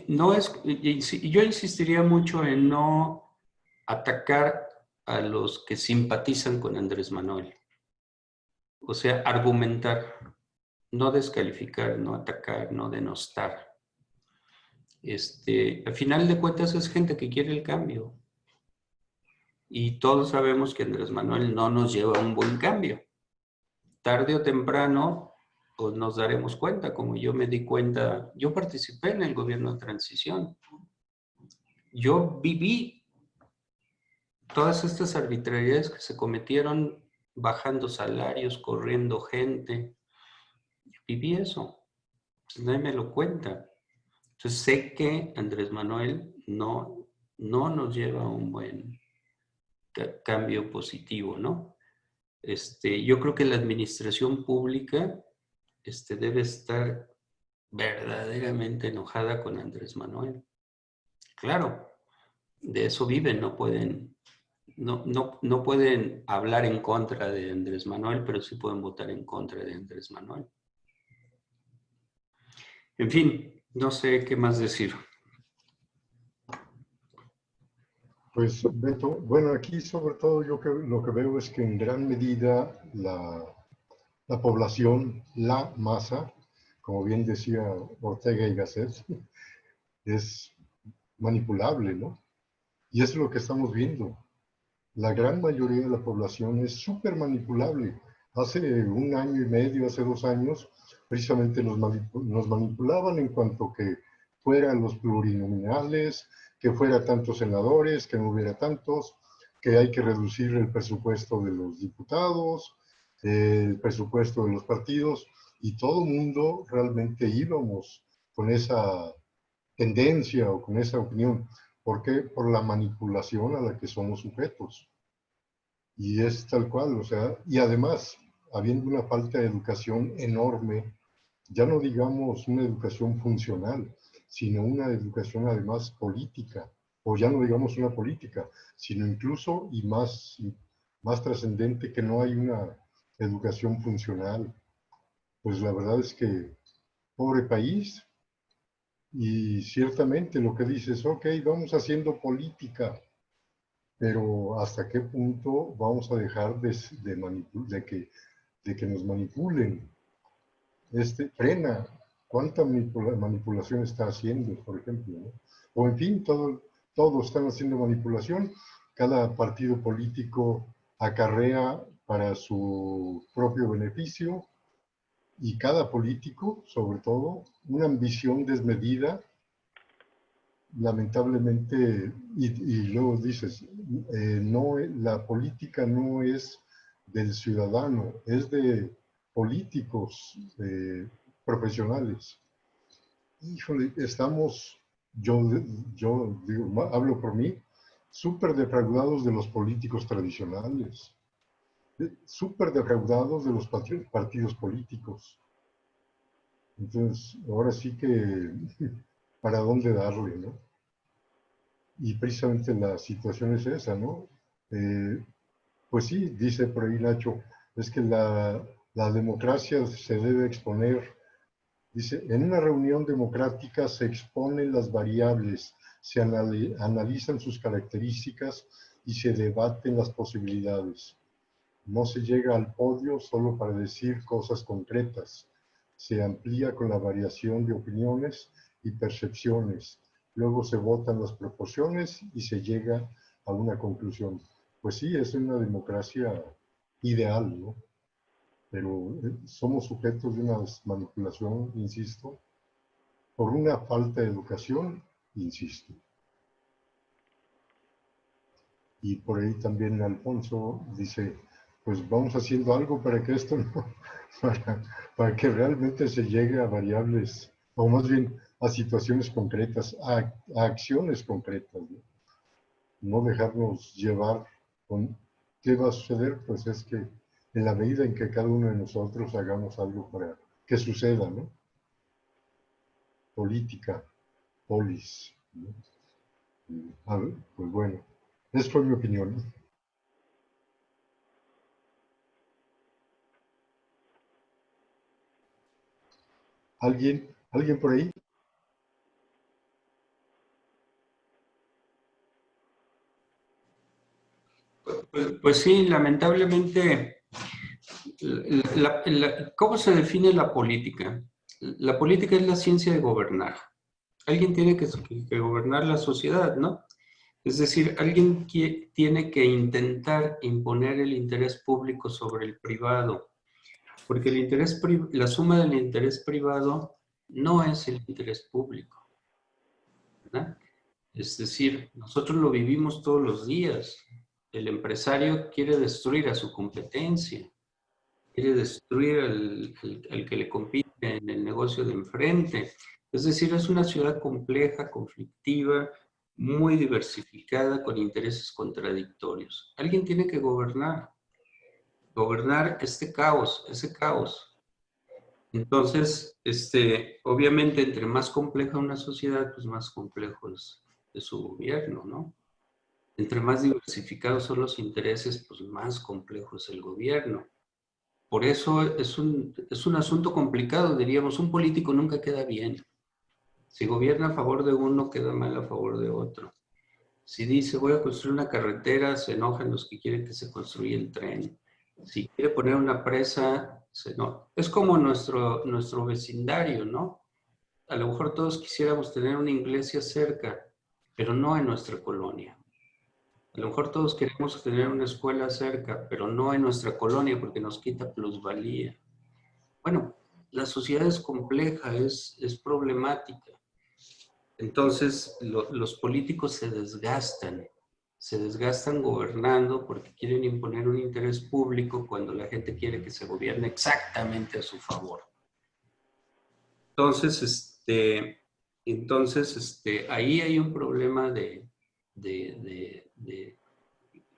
No es, yo insistiría mucho en no atacar a los que simpatizan con Andrés Manuel. O sea, argumentar, no descalificar, no atacar, no denostar. Al final de cuentas es gente que quiere el cambio. Y todos sabemos que Andrés Manuel no nos lleva a un buen cambio. Tarde o temprano, pues nos daremos cuenta, como yo me di cuenta, yo participé en el gobierno de transición. Yo viví todas estas arbitrariedades que se cometieron bajando salarios, corriendo gente. Viví eso. Pues nadie me lo cuenta. Entonces sé que Andrés Manuel no nos lleva a un buen cambio positivo, ¿no? Yo creo que la administración pública debe estar verdaderamente enojada con Andrés Manuel. Claro, de eso viven, no pueden hablar en contra de Andrés Manuel, pero sí pueden votar en contra de Andrés Manuel. En fin, no sé qué más decir. Pues, Beto, bueno, aquí sobre todo yo lo que veo es que en gran medida la población, la masa, como bien decía Ortega y Gasset, es manipulable, ¿no? Y eso es lo que estamos viendo. La gran mayoría de la población es súper manipulable. Hace un año y medio, hace 2 años, precisamente nos manipulaban en cuanto que fueran los plurinominales, que fuera tantos senadores, que no hubiera tantos, que hay que reducir el presupuesto de los diputados, el presupuesto de los partidos, y todo el mundo realmente íbamos con esa tendencia o con esa opinión. ¿Por qué? Por la manipulación a la que somos sujetos. Y es tal cual, o sea, y además, habiendo una falta de educación enorme, ya no digamos una educación funcional, sino una educación además política, o ya no digamos una política, sino incluso y más trascendente, que no hay una educación funcional. Pues la verdad es que, pobre país, y ciertamente lo que dices, ok, vamos haciendo política, pero ¿hasta qué punto vamos a dejar de que nos manipulen? Frena, ¿cuánta manipulación está haciendo, por ejemplo, ¿no? O en fin, todos están haciendo manipulación, cada partido político acarrea para su propio beneficio, y cada político, sobre todo, una ambición desmedida, lamentablemente, y luego dices, no, la política no es del ciudadano, es de políticos profesionales. Híjole, estamos, yo digo, hablo por mí, súper defraudados de los políticos tradicionales, súper defraudados de los partidos políticos. Entonces, ahora sí que, ¿para dónde darle, no? Y precisamente la situación es esa, ¿no? Pues sí, dice por ahí Nacho, es que la democracia se debe exponer. Dice, en una reunión democrática se exponen las variables, se analizan sus características y se debaten las posibilidades. No se llega al podio solo para decir cosas concretas. Se amplía con la variación de opiniones y percepciones. Luego se votan las proporciones y se llega a una conclusión. Pues sí, es una democracia ideal, ¿no? Pero somos sujetos de una manipulación, insisto, por una falta de educación, insisto. Y por ahí también Alfonso dice, pues vamos haciendo algo para que esto no, para que realmente se llegue a variables, o más bien a situaciones concretas, a acciones concretas, ¿no? No dejarnos llevar con qué va a suceder, pues es que en la medida en que cada uno de nosotros hagamos algo para que suceda, ¿no? Política, polis, ¿no? A ver, pues bueno, esa fue mi opinión, ¿no? ¿Alguien por ahí? Pues sí, lamentablemente, ¿cómo se define la política? La política es la ciencia de gobernar. Alguien tiene que gobernar la sociedad, ¿no? Es decir, alguien tiene que intentar imponer el interés público sobre el privado, porque la suma del interés privado no es el interés público, ¿verdad? Es decir, nosotros lo vivimos todos los días. El empresario quiere destruir a su competencia, quiere destruir al que le compite en el negocio de enfrente. Es decir, es una ciudad compleja, conflictiva, muy diversificada, con intereses contradictorios. Alguien tiene que gobernar este caos, ese caos. Entonces, obviamente, entre más compleja una sociedad, pues más complejo es su gobierno, ¿no? Entre más diversificados son los intereses, pues más complejo es el gobierno. Por eso es un asunto complicado, diríamos. Un político nunca queda bien. Si gobierna a favor de uno, queda mal a favor de otro. Si dice voy a construir una carretera, se enojan los que quieren que se construya el tren. Si quiere poner una presa, se enoja. Es como nuestro vecindario, ¿no? A lo mejor todos quisiéramos tener una iglesia cerca, pero no en nuestra colonia. A lo mejor todos queremos tener una escuela cerca, pero no en nuestra colonia porque nos quita plusvalía. Bueno, la sociedad es compleja, es problemática. Entonces, los políticos se desgastan gobernando porque quieren imponer un interés público cuando la gente quiere que se gobierne exactamente a su favor. Entonces, ahí hay un problema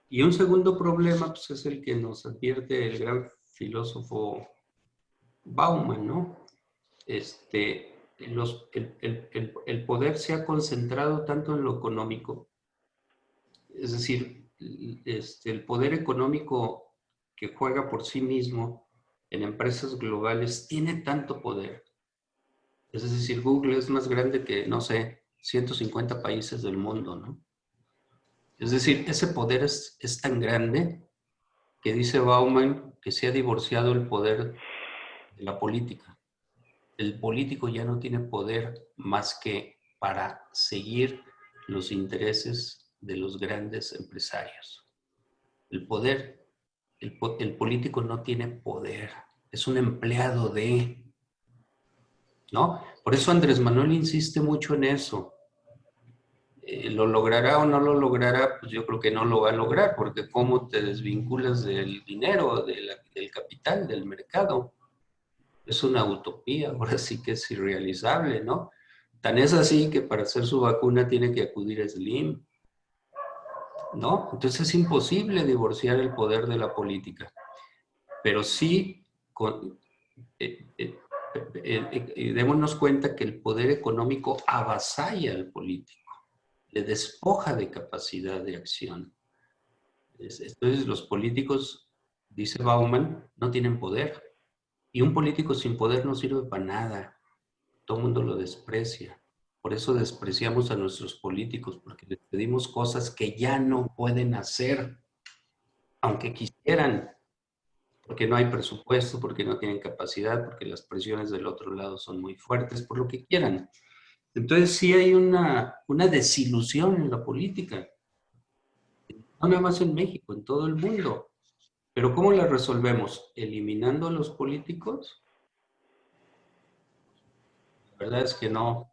y un segundo problema, pues, es el que nos advierte el gran filósofo Bauman, ¿no? El poder se ha concentrado tanto en lo económico, es decir, el poder económico que juega por sí mismo en empresas globales tiene tanto poder. Es decir, Google es más grande que, no sé, 150 países del mundo, ¿no? Es decir, ese poder es tan grande que dice Bauman que se ha divorciado el poder de la política. El político ya no tiene poder más que para seguir los intereses de los grandes empresarios. El político no tiene poder, es un empleado de, ¿no? Por eso Andrés Manuel insiste mucho en eso. ¿Lo logrará o no lo logrará? Pues yo creo que no lo va a lograr, porque ¿cómo te desvinculas del dinero, del capital, del mercado? Es una utopía, ahora sí que es irrealizable, ¿no? Tan es así que para hacer su vacuna tiene que acudir a Slim, ¿no? Entonces es imposible divorciar el poder de la política, pero sí démonos cuenta que el poder económico avasalla al político, le despoja de capacidad de acción. Entonces los políticos, dice Bauman, no tienen poder. Y un político sin poder no sirve para nada. Todo el mundo lo desprecia. Por eso despreciamos a nuestros políticos, porque les pedimos cosas que ya no pueden hacer, aunque quisieran, porque no hay presupuesto, porque no tienen capacidad, porque las presiones del otro lado son muy fuertes, por lo que quieran. Entonces sí hay una desilusión en la política. No nada más en México, en todo el mundo. Pero ¿cómo la resolvemos? ¿Eliminando a los políticos? La verdad es que no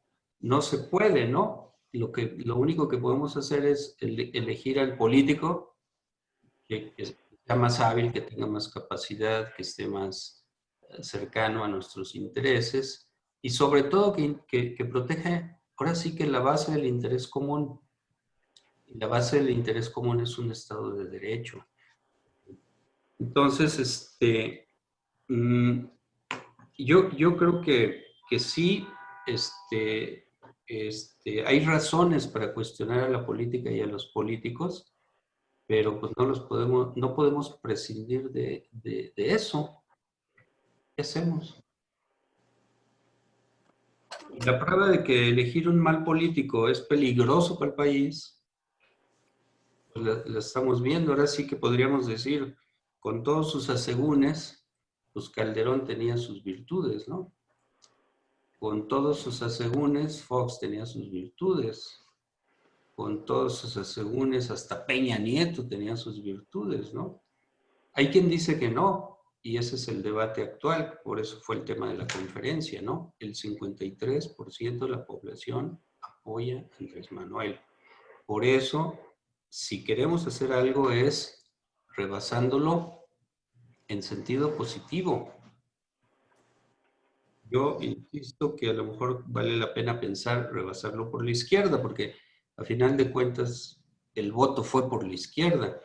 se puede, ¿no? lo único que podemos hacer es elegir al político que sea más hábil, que tenga más capacidad, que esté más cercano a nuestros intereses y sobre todo que proteja, ahora sí que la base del interés común. Y la base del interés común es un Estado de Derecho. Entonces, yo creo que sí, hay razones para cuestionar a la política y a los políticos, pero pues no podemos prescindir de eso. ¿Qué hacemos? Y la prueba de que elegir un mal político es peligroso para el país, pues la estamos viendo. Ahora sí que podríamos decir, con todos sus asegúnes, pues Calderón tenía sus virtudes, ¿no? Con todos sus asegúnes, Fox tenía sus virtudes. Con todos sus asegúnes, hasta Peña Nieto tenía sus virtudes, ¿no? Hay quien dice que no, y ese es el debate actual, por eso fue el tema de la conferencia, ¿no? El 53% de la población apoya a Andrés Manuel. Por eso, si queremos hacer algo es rebasándolo en sentido positivo. Yo insisto que a lo mejor vale la pena pensar rebasarlo por la izquierda, porque a final de cuentas el voto fue por la izquierda.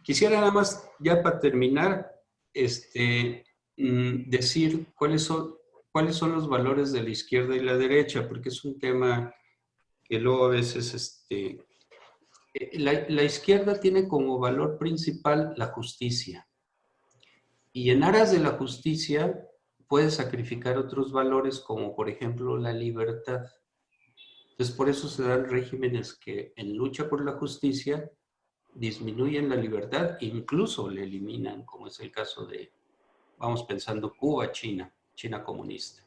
Quisiera nada más, ya para terminar, decir cuáles son los valores de la izquierda y la derecha, porque es un tema que luego a veces, la izquierda tiene como valor principal la justicia. Y en aras de la justicia puede sacrificar otros valores como por ejemplo la libertad. Entonces por eso se dan regímenes que en lucha por la justicia disminuyen la libertad, incluso la eliminan, como es el caso de, vamos pensando, Cuba, China comunista.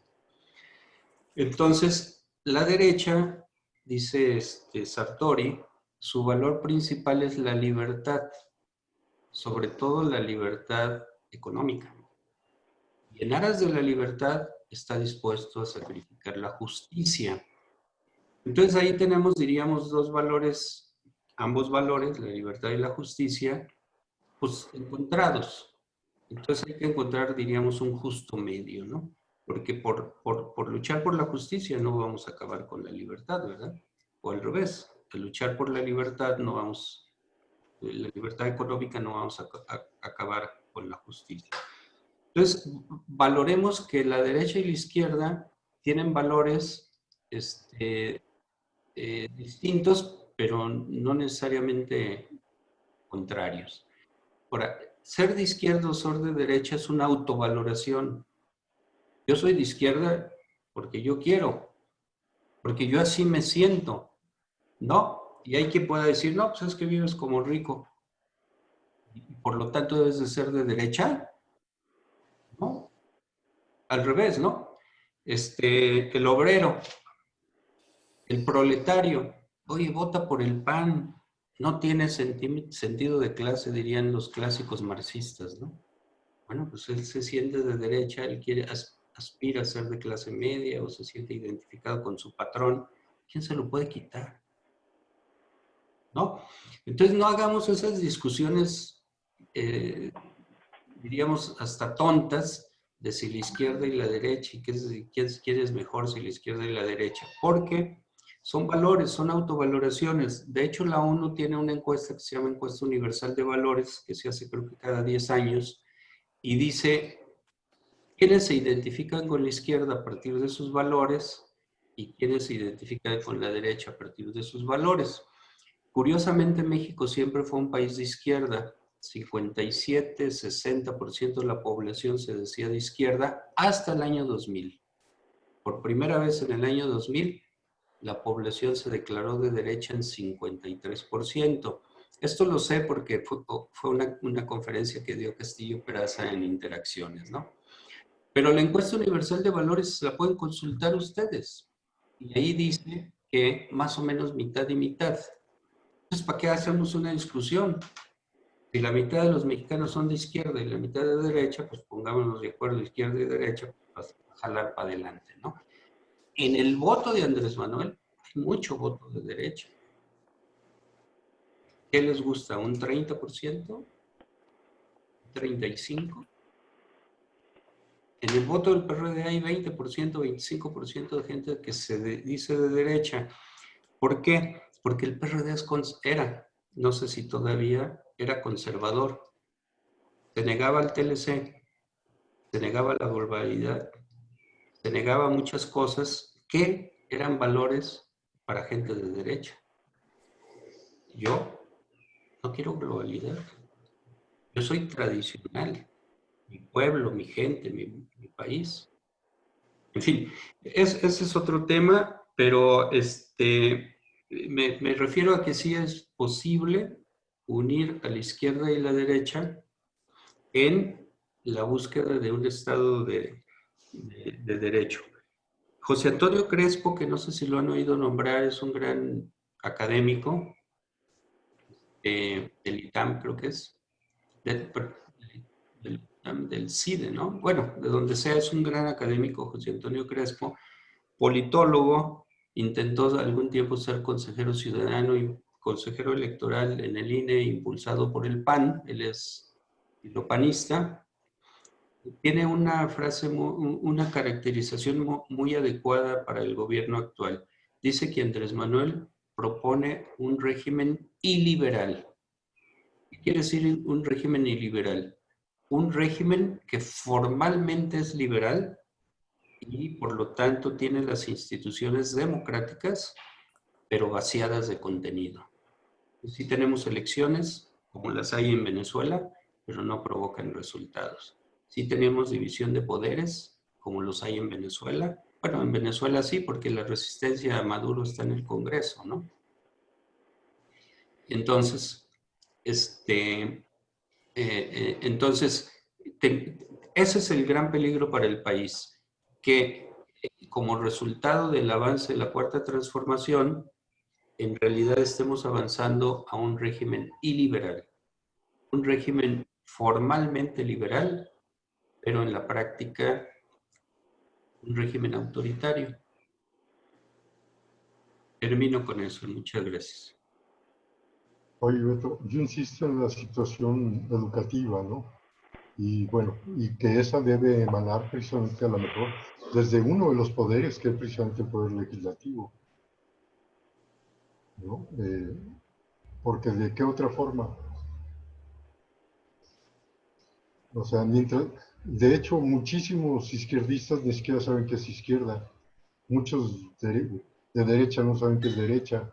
Entonces, la derecha, dice Sartori, su valor principal es la libertad, sobre todo la libertad económica. Y en aras de la libertad está dispuesto a sacrificar la justicia. Entonces ahí tenemos, diríamos, dos valores, ambos valores, la libertad y la justicia, pues encontrados. Entonces hay que encontrar, diríamos, un justo medio, ¿no? Porque por luchar por la justicia no vamos a acabar con la libertad, ¿verdad? O al revés, al luchar por la libertad la libertad económica no vamos a acabar con la justicia. Entonces, valoremos que la derecha y la izquierda tienen valores distintos, pero no necesariamente contrarios. Ahora, ser de izquierda o ser de derecha es una autovaloración. Yo soy de izquierda porque yo quiero, porque yo así me siento, ¿no? Y hay quien pueda decir, no, pues es que vives como rico, y por lo tanto debes de ser de derecha, ¿no? Al revés, ¿no? El obrero, el proletario, oye, vota por el PAN, no tiene sentido de clase, dirían los clásicos marxistas, ¿no? Bueno, pues él se siente de derecha, él aspira a ser de clase media o se siente identificado con su patrón. ¿Quién se lo puede quitar? ¿No? Entonces no hagamos esas discusiones, diríamos, hasta tontas, de si la izquierda y la derecha, y quién es mejor, si la izquierda y la derecha, porque son valores, son autovaloraciones. De hecho, la ONU tiene una encuesta que se llama Encuesta Universal de Valores, que se hace creo que cada 10 años, y dice quiénes se identifican con la izquierda a partir de sus valores y quiénes se identifican con la derecha a partir de sus valores. Curiosamente, México siempre fue un país de izquierda. 57, 60% de la población se decía de izquierda hasta el año 2000. Por primera vez en el año 2000, la población se declaró de derecha en 53%. Esto lo sé porque fue una conferencia que dio Castillo Peraza en Interacciones, ¿no? Pero la encuesta universal de valores la pueden consultar ustedes. Y ahí dice que más o menos mitad y mitad. Entonces, ¿para qué hacemos una discusión? Si la mitad de los mexicanos son de izquierda y la mitad de derecha, pues pongámonos de acuerdo, izquierda y derecha, para jalar para adelante, ¿no? En el voto de Andrés Manuel hay mucho voto de derecha. ¿Qué les gusta? ¿Un 30%? ¿35%? En el voto del PRD hay 20%, 25% de gente que se dice de derecha. ¿Por qué? Porque el PRD era, no sé si todavía, era conservador. Se negaba al TLC, se negaba a la globalidad, se negaba a muchas cosas que eran valores para gente de derecha. Yo no quiero globalidad. Yo soy tradicional. Mi pueblo, mi gente, mi país. En fin, ese es otro tema, pero me refiero a que sí es posible unir a la izquierda y la derecha en la búsqueda de un Estado de derecho. José Antonio Crespo, que no sé si lo han oído nombrar, es un gran académico del ITAM, creo que es, del CIDE, ¿no? Bueno, de donde sea, es un gran académico, José Antonio Crespo, politólogo, intentó algún tiempo ser consejero ciudadano y consejero electoral en el INE, impulsado por el PAN, él es panista. Tiene una frase, una caracterización muy adecuada para el gobierno actual. Dice que Andrés Manuel propone un régimen iliberal. ¿Qué quiere decir un régimen iliberal? Un régimen que formalmente es liberal y por lo tanto tiene las instituciones democráticas, pero vaciadas de contenido. Sí tenemos elecciones, como las hay en Venezuela, pero no provocan resultados. Sí tenemos división de poderes, como los hay en Venezuela. Bueno, en Venezuela sí, porque la resistencia a Maduro está en el Congreso, ¿no? Entonces, ese es el gran peligro para el país, que como resultado del avance de la Cuarta Transformación, en realidad estemos avanzando a un régimen iliberal, un régimen formalmente liberal, pero en la práctica un régimen autoritario. Termino con eso. Muchas gracias. Oye, Beto, yo insisto en la situación educativa, ¿no? Y bueno, y que esa debe emanar precisamente a lo mejor desde uno de los poderes, que es precisamente el poder legislativo, ¿no? Porque de qué otra forma. O sea, de hecho, muchísimos izquierdistas ni siquiera saben qué es izquierda. Muchos de derecha no saben qué es derecha.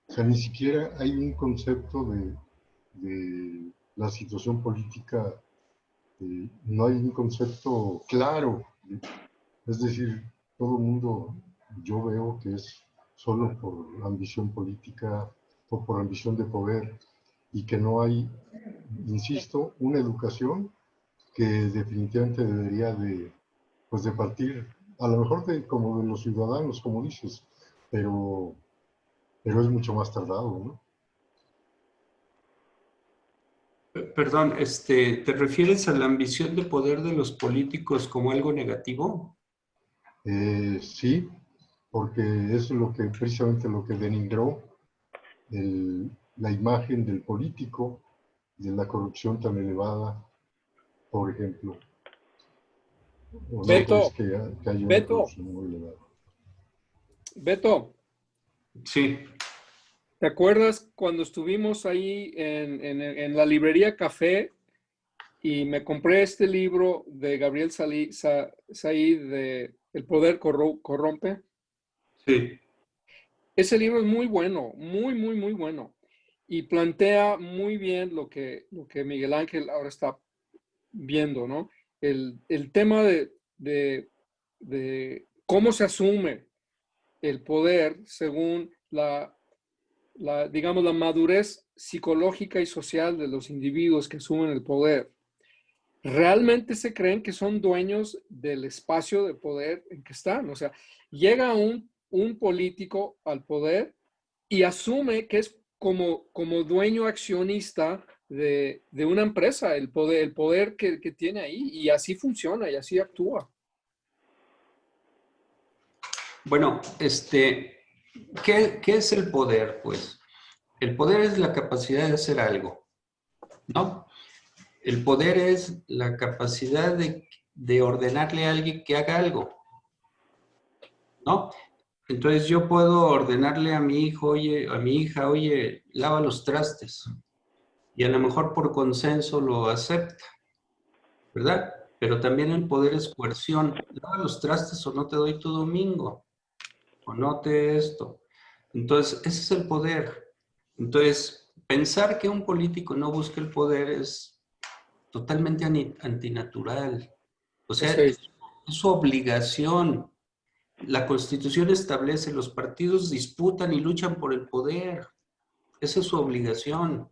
O sea, ni siquiera hay un concepto de la situación política, no hay un concepto claro. Es decir, todo el mundo, yo veo que es solo por ambición política o por ambición de poder y que no hay, insisto, una educación que definitivamente debería pues de partir, a lo mejor como de los ciudadanos, como dices, pero es mucho más tardado, ¿no? Perdón, ¿te refieres a la ambición de poder de los políticos como algo negativo? Sí, porque es precisamente lo que denigró la imagen del político, de la corrupción tan elevada, por ejemplo. ¿O no crees que hay una corrupción muy elevada? Beto, Sí. ¿te acuerdas cuando estuvimos ahí en la librería Café y me compré este libro de Gabriel Said de El poder corrompe? Sí. Ese libro es muy bueno, muy, muy, muy bueno. Y plantea muy bien lo que Miguel Ángel ahora está viendo, ¿no? El tema de cómo se asume el poder según digamos, la madurez psicológica y social de los individuos que asumen el poder. ¿Realmente se creen que son dueños del espacio de poder en que están? O sea, llega un político al poder y asume que es como dueño accionista de una empresa, el poder que tiene ahí, y así funciona y así actúa. Bueno, ¿qué es el poder? Pues el poder es la capacidad de hacer algo, ¿no? El poder es la capacidad de ordenarle a alguien que haga algo, ¿no? Entonces yo puedo ordenarle a mi hijo, oye, a mi hija, oye, lava los trastes. Y a lo mejor por consenso lo acepta, ¿verdad? Pero también el poder es coerción. Lava los trastes o no te doy tu domingo, o no te esto. Entonces, ese es el poder. Entonces, pensar que un político no busca el poder es totalmente antinatural. O sea, Sí. es su obligación. La Constitución establece, los partidos disputan y luchan por el poder. Esa es su obligación,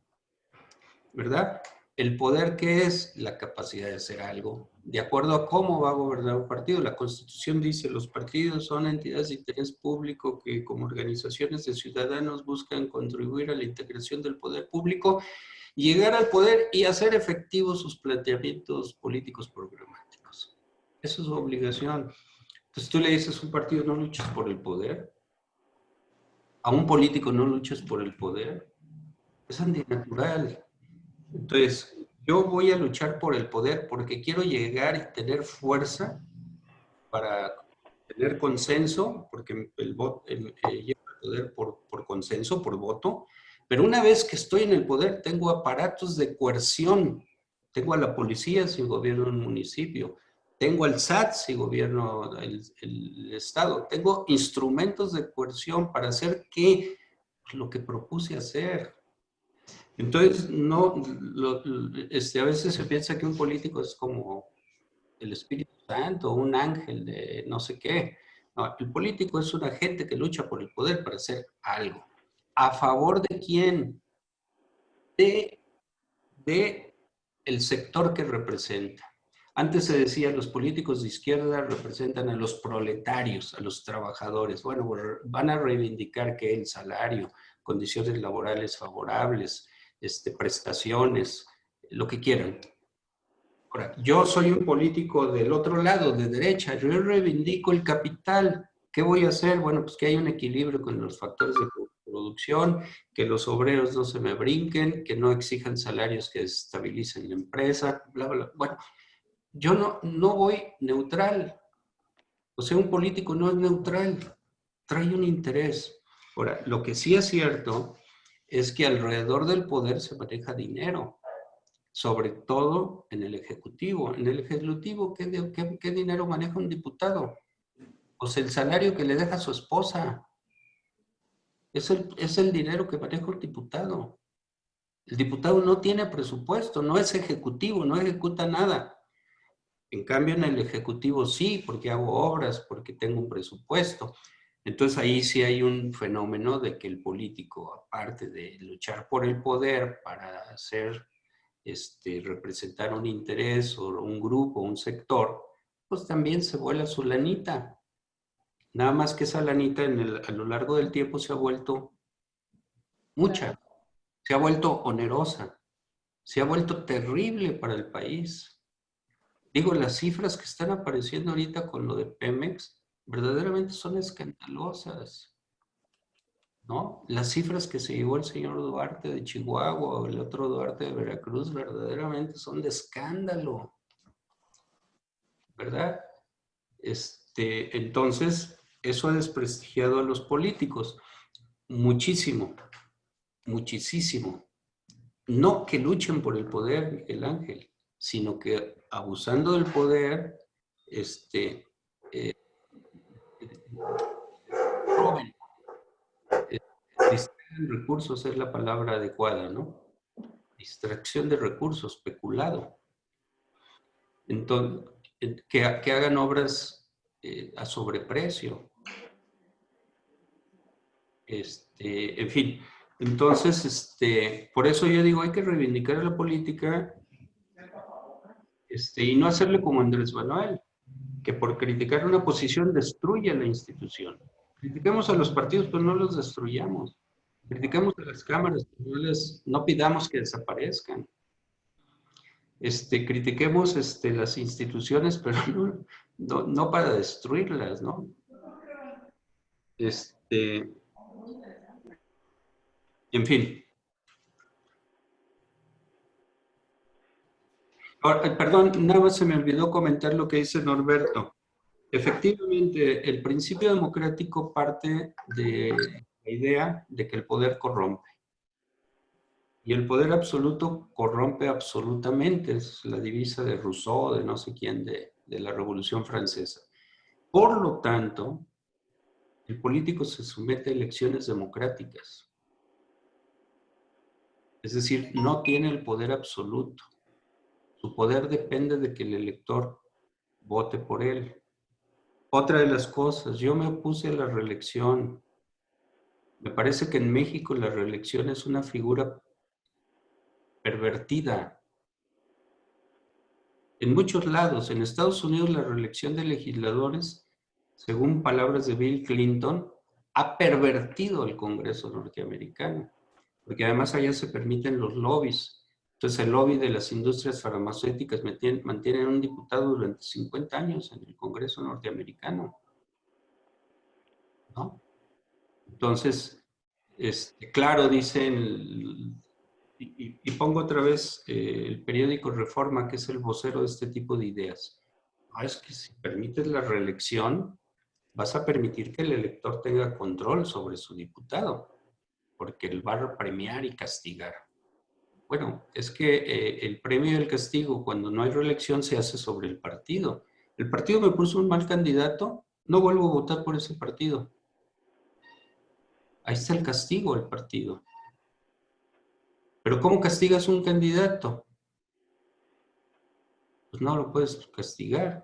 ¿verdad? El poder, ¿qué es? La capacidad de hacer algo. De acuerdo a cómo va a gobernar un partido. La Constitución dice, los partidos son entidades de interés público que como organizaciones de ciudadanos buscan contribuir a la integración del poder público, llegar al poder y hacer efectivos sus planteamientos políticos programáticos. Esa es su obligación. Entonces tú le dices a un partido, no luches por el poder. A un político no luches por el poder. Es antinatural. Entonces, yo voy a luchar por el poder porque quiero llegar y tener fuerza para tener consenso, porque el voto lleva el poder por consenso, por voto, pero una vez que estoy en el poder, tengo aparatos de coerción. Tengo a la policía si gobierno un municipio, tengo al SAT si gobierno el Estado, tengo instrumentos de coerción para hacer lo que propuse hacer. Entonces, no, a veces se piensa que un político es como el Espíritu Santo, un ángel de no sé qué. No, el político es un agente que lucha por el poder para hacer algo. ¿A favor de quién? De el sector que representa. Antes se decía, los políticos de izquierda representan a los proletarios, a los trabajadores. Bueno, van a reivindicar que el salario, condiciones laborales favorables, prestaciones, lo que quieran. Ahora, yo soy un político del otro lado, de derecha, yo reivindico el capital. ¿Qué voy a hacer? Bueno, pues que hay un equilibrio con los factores de producción, que los obreros no se me brinquen, que no exijan salarios que estabilicen la empresa, bla, bla. Bueno, yo no voy neutral. O sea, un político no es neutral, trae un interés. Ahora, lo que sí es cierto es que alrededor del poder se maneja dinero, sobre todo en el Ejecutivo. En el Ejecutivo, ¿qué dinero maneja un diputado? Pues el salario que le deja a su esposa. Es el dinero que maneja un diputado. El diputado no tiene presupuesto, no es ejecutivo, no ejecuta nada. En cambio, en el Ejecutivo sí, porque hago obras, porque tengo un presupuesto. Entonces ahí sí hay un fenómeno de que el político, aparte de luchar por el poder para hacer, representar un interés o un grupo, un sector, pues también se vuela su lanita. Nada más que esa lanita a lo largo del tiempo se ha vuelto mucha, se ha vuelto onerosa, se ha vuelto terrible para el país. Digo, las cifras que están apareciendo ahorita con lo de Pemex verdaderamente son escandalosas, ¿no? Las cifras que se llevó el señor Duarte de Chihuahua o el otro Duarte de Veracruz verdaderamente son de escándalo, ¿verdad? Entonces, eso ha desprestigiado a los políticos muchísimo, muchísimo. No que luchen por el poder, Miguel Ángel, sino que abusando del poder, roben. Distraen recursos es la palabra adecuada, ¿no? Distracción de recursos, peculado. Entonces, que hagan obras a sobreprecio. En fin, entonces, por eso yo digo, hay que reivindicar a la política y no hacerle como Andrés Manuel, que por criticar una posición destruye la institución. Critiquemos a los partidos, pero no los destruyamos. Criticamos a las cámaras, pero no pidamos que desaparezcan. Critiquemos las instituciones, pero no para destruirlas, ¿no? En fin. Ahora, perdón, nada más se me olvidó comentar lo que dice Norberto. Efectivamente, el principio democrático parte de la idea de que el poder corrompe. Y el poder absoluto corrompe absolutamente. Es la divisa de Rousseau, de no sé quién, de la Revolución Francesa. Por lo tanto, el político se somete a elecciones democráticas. Es decir, no tiene el poder absoluto. Su poder depende de que el elector vote por él. Otra de las cosas, yo me opuse a la reelección. Me parece que en México la reelección es una figura pervertida. En muchos lados, en Estados Unidos, la reelección de legisladores, según palabras de Bill Clinton, ha pervertido el Congreso norteamericano, porque además allá se permiten los lobbies. Entonces el lobby de las industrias farmacéuticas mantienen a un diputado durante 50 años en el Congreso norteamericano, ¿no? Entonces, claro, dicen, y pongo otra vez el periódico Reforma, que es el vocero de este tipo de ideas. No, es que si permites la reelección, vas a permitir que el elector tenga control sobre su diputado, porque él va a premiar y castigar. Bueno, es que el premio y el castigo, cuando no hay reelección, se hace sobre el partido. El partido me puso un mal candidato, no vuelvo a votar por ese partido. Ahí está el castigo al partido. Pero ¿cómo castigas un candidato? Pues no lo puedes castigar.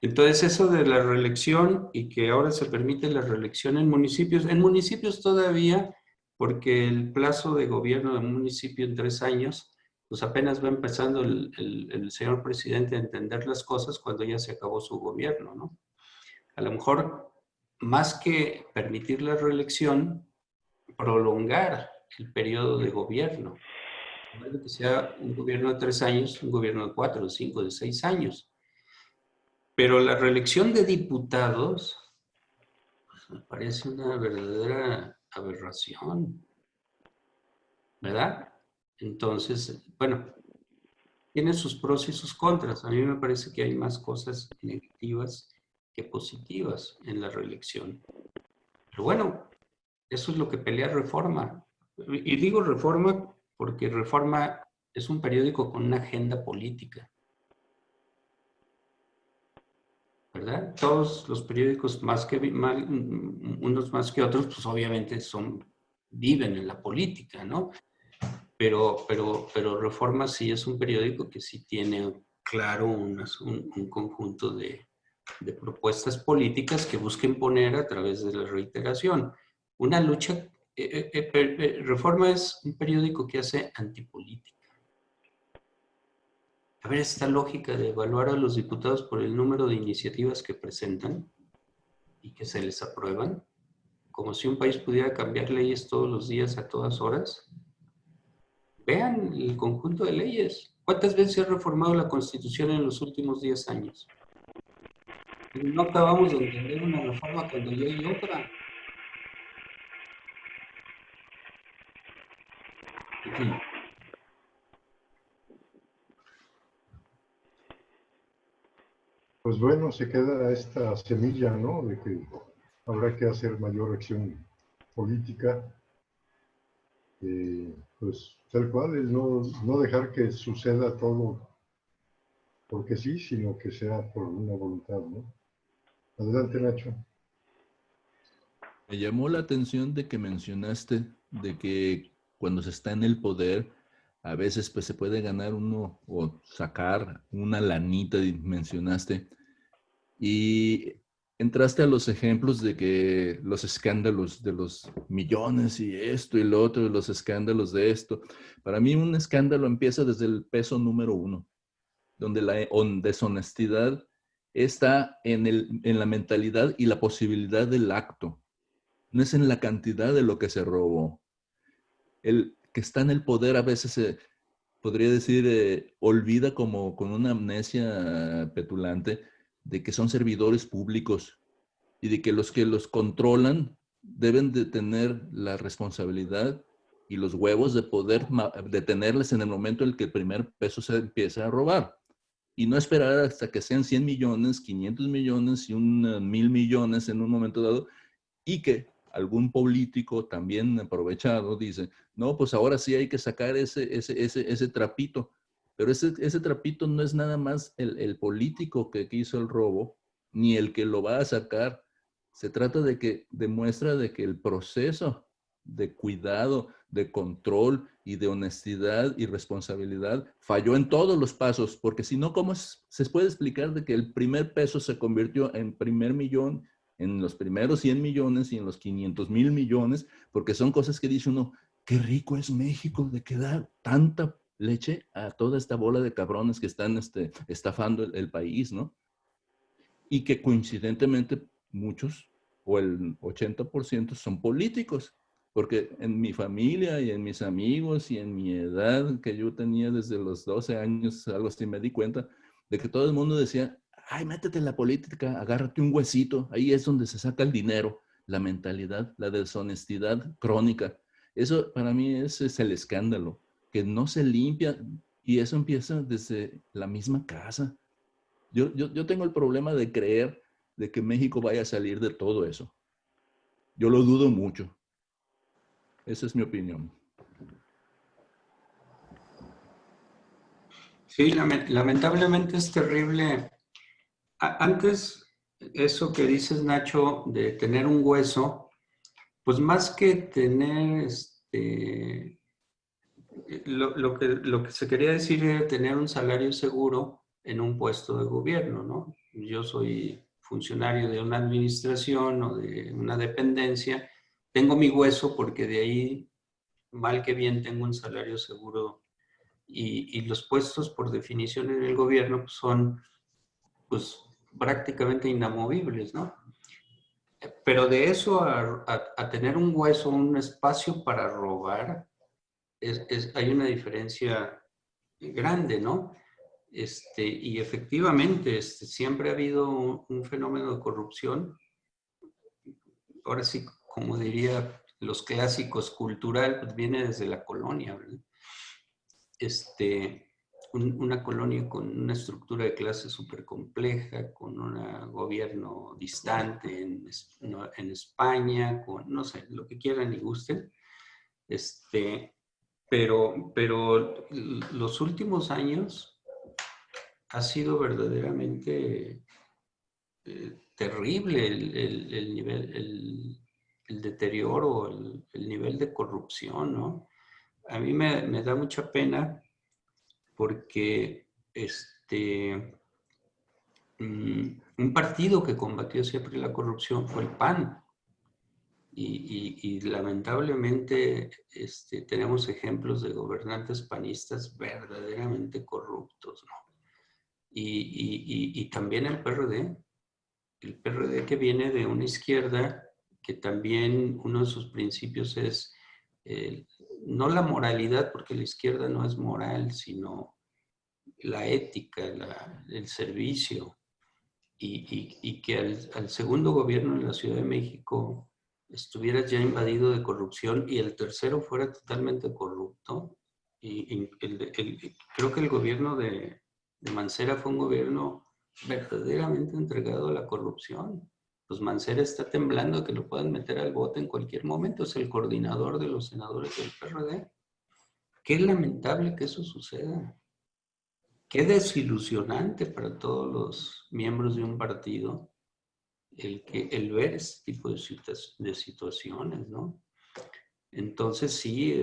Entonces eso de la reelección y que ahora se permite la reelección en municipios todavía, porque el plazo de gobierno de un municipio en 3 años, pues apenas va empezando el señor presidente a entender las cosas cuando ya se acabó su gobierno, ¿no? A lo mejor, más que permitir la reelección, prolongar el periodo de gobierno. En vez de que sea un gobierno de 3 años, un gobierno de 4, de 5, de 6 años. Pero la reelección de diputados pues, me parece una verdadera aberración, ¿verdad? Entonces, bueno, tiene sus pros y sus contras. A mí me parece que hay más cosas negativas que positivas en la reelección. Pero bueno, eso es lo que pelea Reforma. Y digo Reforma porque Reforma es un periódico con una agenda política. ¿Verdad? Todos los periódicos, unos más que otros, pues obviamente viven en la política, ¿no? Pero Reforma sí es un periódico que sí tiene claro un conjunto de propuestas políticas que busquen poner a través de la reiteración. Una lucha, Reforma es un periódico que hace antipolítica. A ver, esta lógica de evaluar a los diputados por el número de iniciativas que presentan y que se les aprueban, como si un país pudiera cambiar leyes todos los días a todas horas. Vean el conjunto de leyes. ¿Cuántas veces se ha reformado la Constitución en los últimos 10 años? No acabamos de entender una reforma cuando ya hay otra. En fin. Pues bueno, se queda esta semilla, ¿no? De que habrá que hacer mayor acción política. Pues tal cual, el no dejar que suceda todo porque sí, sino que sea por una voluntad, ¿no? Adelante, Nacho. Me llamó la atención de que mencionaste de que cuando se está en el poder, a veces pues se puede ganar uno o sacar una lanita, mencionaste, y entraste a los ejemplos de que los escándalos de los millones y esto y lo otro, y los escándalos de esto. Para mí un escándalo empieza desde el peso número 1, donde la deshonestidad está en la mentalidad y la posibilidad del acto. No es en la cantidad de lo que se robó. El que está en el poder a veces se podría decir, olvida como con una amnesia petulante de que son servidores públicos y de que los controlan deben de tener la responsabilidad y los huevos de poder detenerles en el momento en el que el primer peso se empieza a robar. Y no esperar hasta que sean 100 millones, 500 millones y 1,000 millones en un momento dado, y que algún político también aprovechado dice, no, pues ahora sí hay que sacar ese trapito. Pero ese trapito no es nada más el político que hizo el robo, ni el que lo va a sacar. Se trata de que demuestra de que el proceso de cuidado, de control y de honestidad y responsabilidad falló en todos los pasos, porque si no, ¿cómo se puede explicar de que el primer peso se convirtió en primer millón, en los primeros 100 millones y en los 500,000 millones? Porque son cosas que dice uno, qué rico es México de que da tanta leche a toda esta bola de cabrones que están estafando el país, ¿no? Y que coincidentemente muchos, o el 80% son políticos, porque en mi familia y en mis amigos y en mi edad que yo tenía desde los 12 años, algo así, me di cuenta de que todo el mundo decía, ay, métete en la política, agárrate un huesito, ahí es donde se saca el dinero, la mentalidad, la deshonestidad crónica. Eso para mí es el escándalo, que no se limpia, y eso empieza desde la misma casa. Yo tengo el problema de creer de que México vaya a salir de todo eso. Yo lo dudo mucho. Esa es mi opinión. Sí, lamentablemente es terrible. Antes, eso que dices, Nacho, de tener un hueso, pues más que tener lo que se quería decir era tener un salario seguro en un puesto de gobierno, ¿no? Yo soy funcionario de una administración o de una dependencia, tengo mi hueso porque de ahí, mal que bien, tengo un salario seguro y los puestos por definición en el gobierno pues, son pues prácticamente inamovibles, ¿no? Pero de eso a tener un hueso, un espacio para robar, hay una diferencia grande, ¿no? Y efectivamente, siempre ha habido un fenómeno de corrupción, ahora sí, como diría los clásicos, cultural, pues viene desde la colonia, ¿verdad? Una colonia con una estructura de clase súper compleja, con un gobierno distante en España, con, no sé, lo que quieran y gusten. Pero los últimos años ha sido verdaderamente terrible el nivel, el deterioro, el nivel de corrupción, ¿no? A mí me da mucha pena porque un partido que combatió siempre la corrupción fue el PAN. Y lamentablemente tenemos ejemplos de gobernantes panistas verdaderamente corruptos, ¿no? Y también el PRD que viene de una izquierda que también uno de sus principios es no la moralidad, porque la izquierda no es moral, sino la ética, el servicio, y que al segundo gobierno en la Ciudad de México estuviera ya invadido de corrupción y el tercero fuera totalmente corrupto. Creo que el gobierno de Mancera fue un gobierno verdaderamente entregado a la corrupción. Pues Mancera está temblando de que lo puedan meter al bote en cualquier momento. Es el coordinador de los senadores del PRD. Qué lamentable que eso suceda. Qué desilusionante para todos los miembros de un partido el ver este tipo de situaciones, ¿no? Entonces sí,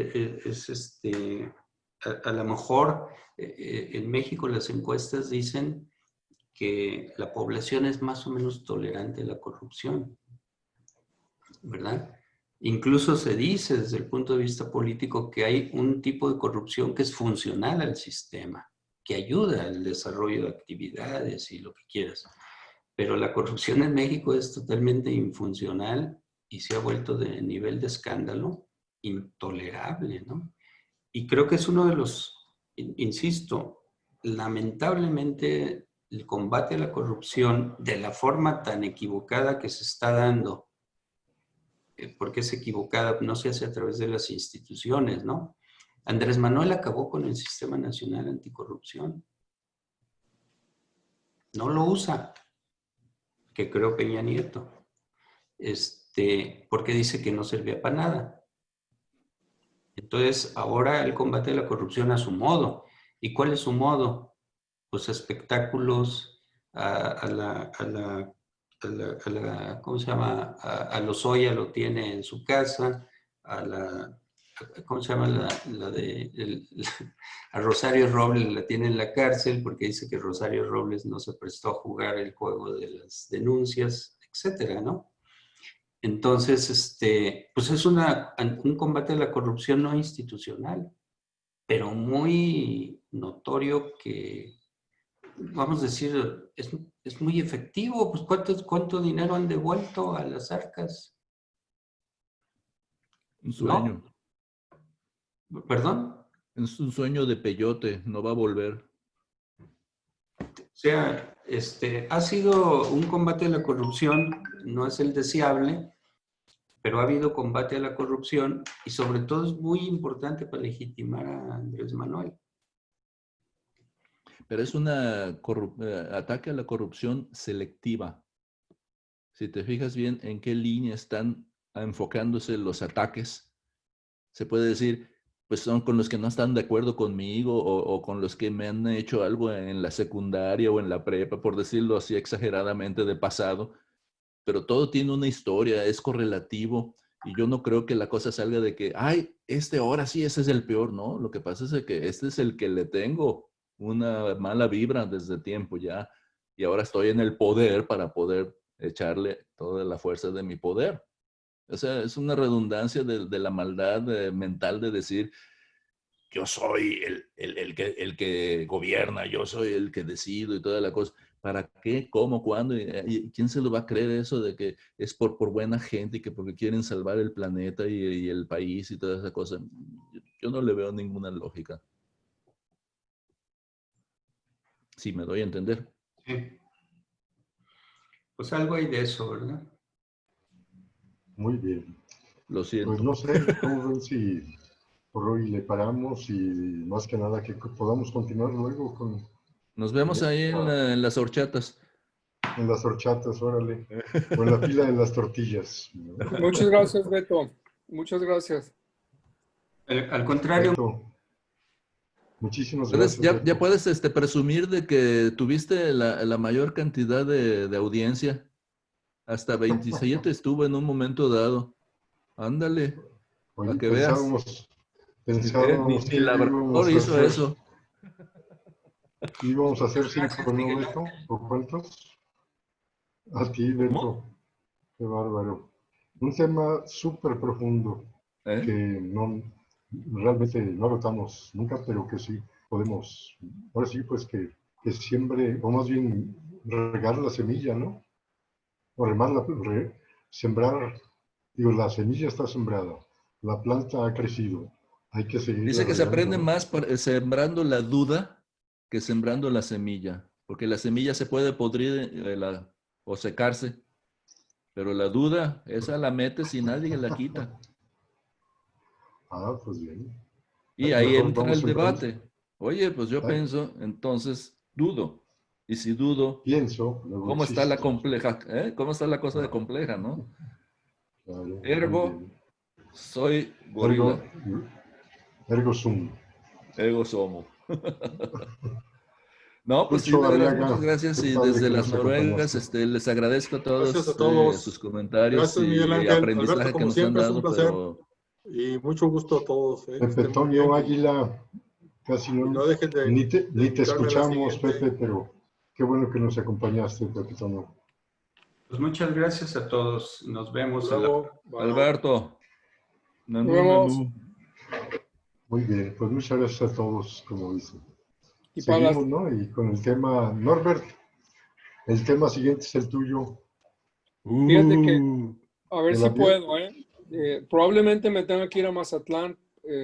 a lo mejor en México las encuestas dicen que la población es más o menos tolerante a la corrupción, ¿verdad? Incluso se dice desde el punto de vista político que hay un tipo de corrupción que es funcional al sistema, que ayuda al desarrollo de actividades y lo que quieras. Pero la corrupción en México es totalmente infuncional y se ha vuelto de nivel de escándalo intolerable, ¿no? Y creo que es uno de los, insisto, lamentablemente el combate a la corrupción de la forma tan equivocada que se está dando porque es equivocada, no se hace a través de las instituciones, ¿no? Andrés Manuel acabó con el Sistema Nacional Anticorrupción. No lo usa, que creo Peña Nieto, porque dice que no servía para nada. Entonces, ahora él combate la corrupción a su modo. ¿Y cuál es su modo? Pues espectáculos, ¿cómo se llama? A Lozoya lo tiene en su casa, ¿cómo se llama? A Rosario Robles la tiene en la cárcel porque dice que Rosario Robles no se prestó a jugar el juego de las denuncias, etcétera, ¿no? Entonces, pues es un combate a la corrupción no institucional, pero muy notorio que, vamos a decir, es muy efectivo. Pues ¿cuánto dinero han devuelto a las arcas? Un sueño. ¿No? ¿Perdón? Es un sueño de peyote, no va a volver. O sea, ha sido un combate a la corrupción, no es el deseable, pero ha habido combate a la corrupción y sobre todo es muy importante para legitimar a Andrés Manuel. Pero es ataque a la corrupción selectiva. Si te fijas bien en qué línea están enfocándose los ataques, se puede decir, pues son con los que no están de acuerdo conmigo o con los que me han hecho algo en la secundaria o en la prepa, por decirlo así exageradamente de pasado. Pero todo tiene una historia, es correlativo. Y yo no creo que la cosa salga de que, ay, ahora sí, ese es el peor. No, lo que pasa es que este es el que le tengo una mala vibra desde tiempo ya. Y ahora estoy en el poder para poder echarle toda la fuerza de mi poder. O sea, es una redundancia de la maldad mental de decir, yo soy el que gobierna, yo soy el que decido y toda la cosa. ¿Para qué? ¿Cómo? ¿Cuándo? ¿Y quién se lo va a creer eso de que es por buena gente y que porque quieren salvar el planeta y el país y toda esa cosa? Yo no le veo ninguna lógica. Sí, me doy a entender. Sí. Pues algo hay de eso, ¿verdad? Muy bien. Lo siento. Pues no sé, ¿cómo ven si por hoy le paramos y más que nada que podamos continuar luego con... Nos vemos ahí en las horchatas. En las horchatas, órale. O en la fila de las tortillas. Muchas gracias, Beto. Muchas gracias. Al contrario. Beto, muchísimas gracias. Ya puedes presumir de que tuviste la mayor cantidad de audiencia. Hasta 27 estuvo en un momento dado. Ándale, Oye, para que veas. Pensábamos Ni Labrador hizo eso. Íbamos a hacer 5, ¿no, Beto? ¿O cuántos? A ti, Beto. ¿Cómo? Qué bárbaro. Un tema súper profundo que realmente no agotamos nunca, pero que sí podemos, ahora sí, pues que siembre, o más bien regar la semilla, ¿no? O sembrar, digo, la semilla está sembrada, la planta ha crecido, hay que seguir. Dice que se aprende ¿no? más sembrando la duda que sembrando la semilla, porque la semilla se puede podrir o secarse, pero la duda, esa la metes y nadie la quita. Ah, pues bien. Y ahí entra el debate. Oye, pues yo pienso, entonces dudo. Y si dudo, ¿cómo está la compleja? ¿Cómo está la cosa de compleja, no? Claro, Ergo, soy gorila. Ergo sum. Ergo somo. No, pues sí, de veras, muchas gracias. Y desde las Noruegas, les agradezco a todos, sus comentarios y aprendizaje Alberto, que nos han dado. Pero... Y mucho gusto a todos. Pepe Toño Águila, casi no ni te escuchamos, Pepe, pero qué bueno que nos acompañaste, Pepe Toño. Pues muchas gracias a todos. Nos vemos. Alberto. Nos vemos. Muy bien, pues muchas gracias a todos, como dicen. Y seguimos, ¿no? Y con el tema, Norbert, el tema siguiente es el tuyo. Fíjate que, a ver si puedo, probablemente me tenga que ir a Mazatlán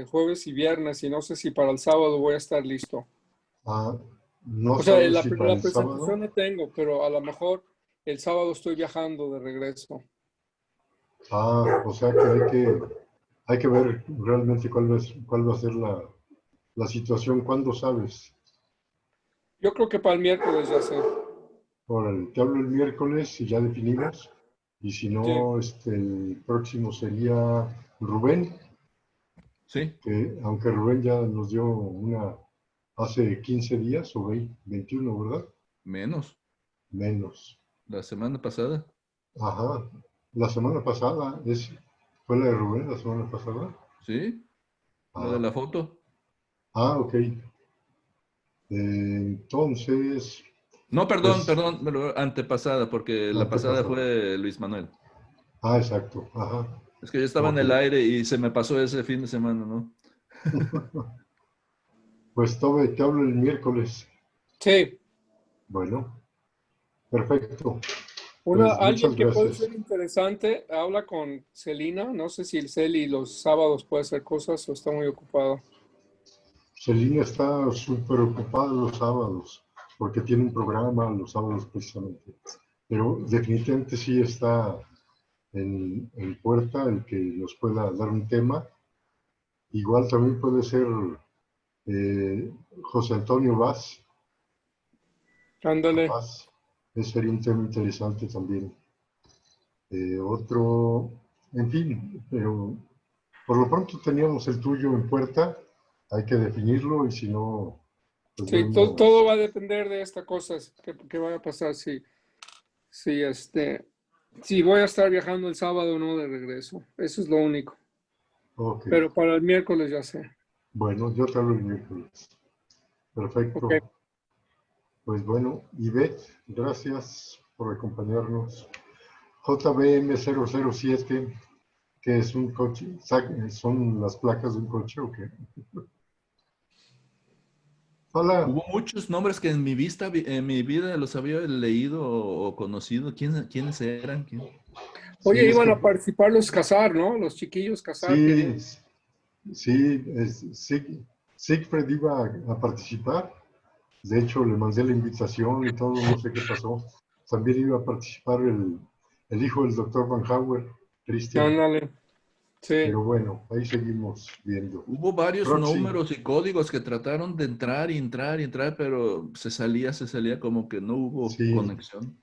jueves y viernes, y no sé si para el sábado voy a estar listo. No o sea, la si presentación no tengo, pero a lo mejor el sábado estoy viajando de regreso. O sea que hay que ver realmente cuál va a ser la situación, cuándo sabes. Yo creo que para el miércoles ya sé. Órale, te hablo el miércoles y ya definimos. Y si Sí. no, el próximo sería Rubén, Sí, que aunque Rubén ya nos dio una hace 15 días o 21, ¿verdad? menos. Menos. La semana pasada. Ajá. La semana pasada, ¿fue la de Rubén la semana pasada? Sí, la de Ah, la foto. ok. Entonces, No, perdón, pues, perdón, pero antepasada, porque la pasada antepasada. fue Luis Manuel. Exacto. Ajá. Es que yo estaba en Ok. el aire y se me pasó ese fin de semana, ¿no? Pues Tobe, te hablo el miércoles. Sí. Bueno, perfecto. Pues Alguien muchas que puede gracias. ser interesante, habla con Celina. No sé si el Celi los sábados puede hacer cosas o está muy ocupado. Celina está súper ocupada los sábados, porque tiene un programa los sábados precisamente. Pero definitivamente sí está en puerta el que nos pueda dar un tema. Igual también puede ser José Antonio Vaz, Ándale. capaz. Ese sería un tema interesante también. Otro, en fin, pero por lo pronto teníamos el tuyo en puerta, hay que definirlo y si no, pues Sí, todo vemos. va a depender de esta cosa que vaya a pasar. Si voy a estar viajando el sábado o no de regreso. Eso es lo único. Ok, Pero para el miércoles ya sé. bueno, yo te hablo el miércoles. Ok. Perfecto. Pues bueno, Ivette, gracias por acompañarnos. JBM 007, que es un coche, son las placas de un coche o qué. Hola, Hubo muchos nombres que en mi vida los había leído o conocido. ¿Quiénes eran? sí, Oye, es iban que a participar los Casar, ¿no? Los chiquillos Casar querían. sí, sí, Siegfried iba a participar. De hecho, le mandé la invitación y todo, no sé qué pasó. También iba a participar el hijo del doctor Van Hauer, Christian. Ándale. Sí. Pero bueno, ahí seguimos viendo. Hubo varios Roxy, números y códigos que trataron de entrar y entrar y entrar, pero se salía como que no hubo sí, conexión.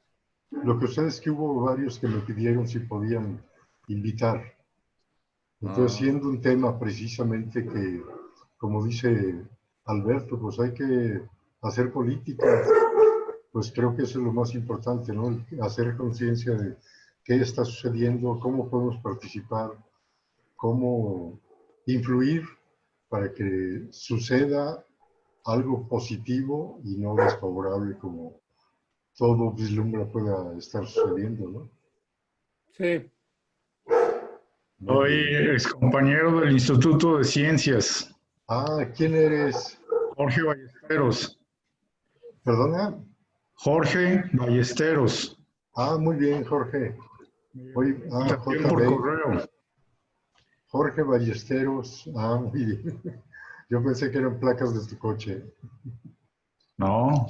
lo que sucede es que hubo varios que me pidieron si podían invitar. Entonces, Ah, siendo un tema precisamente que, como dice Alberto, pues hay que hacer política, pues creo que eso es lo más importante, ¿no? Hacer conciencia de qué está sucediendo, cómo podemos participar, cómo influir para que suceda algo positivo y no desfavorable como todo vislumbra pueda estar sucediendo, ¿no? Sí. Muy Soy bien. excompañero del Instituto de Ciencias, ¿Quién eres? Jorge Ballesteros. ¿Perdona? Jorge Ballesteros. Muy bien, Jorge. Me llegó Hoy, una invitación por JB, correo. Jorge Ballesteros. Muy bien. Yo pensé que eran placas de tu coche. No,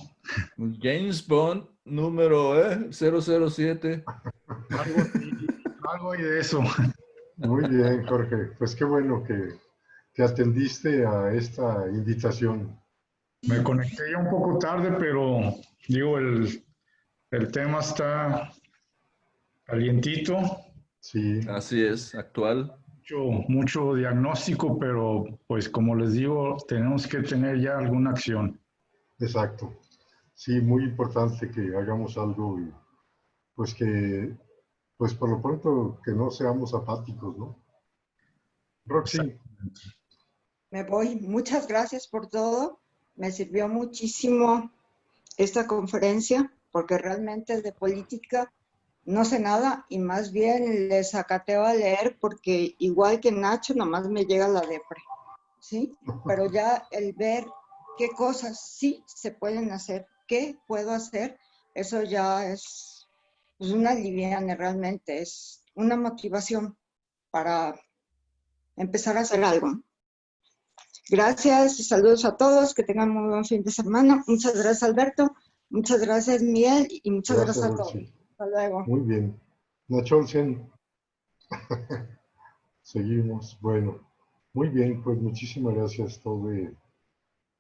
James Bond, número 007. algo así, algo hay de eso. Muy bien, Jorge. Pues qué bueno que atendiste a esta invitación. Me conecté ya un poco tarde, pero digo, el tema está calientito, Sí, Así es, actual. mucho diagnóstico, pero pues como les digo, tenemos que tener ya alguna acción. exacto. Sí, muy importante que hagamos algo y pues pues por lo pronto que no seamos apáticos, ¿no? Roxy, Me voy. Muchas gracias por todo. Me sirvió muchísimo esta conferencia porque realmente de política no sé nada y más bien les acateo a leer porque igual que Nacho, nomás me llega la depre, ¿sí? Pero ya el ver qué cosas sí se pueden hacer, qué puedo hacer, eso ya es pues, una liviana realmente, es una motivación para empezar a hacer algo. Gracias y saludos a todos, que tengan muy buen fin de semana. Muchas gracias, Alberto. Muchas gracias, Miguel, y muchas gracias, gracias a todos. Roxy. Hasta luego. Muy bien. Nacho Olsen, Seguimos. Bueno, muy bien, pues muchísimas gracias, Tobe,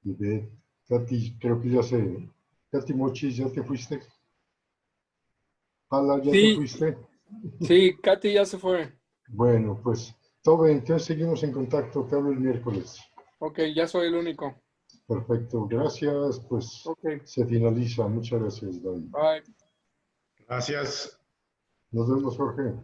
Ivette. Katy, creo que ya se... Katy Mochis, ¿ya te fuiste? Pala, ¿ya te Sí, fuiste? sí, Katy ya se fue. Bueno, pues, Tobe, entonces seguimos en contacto. Te hablo el miércoles. Ok, ya soy el único. Perfecto, gracias. Pues Ok, se finaliza. Muchas gracias, David. bye. Gracias. Nos vemos, Jorge.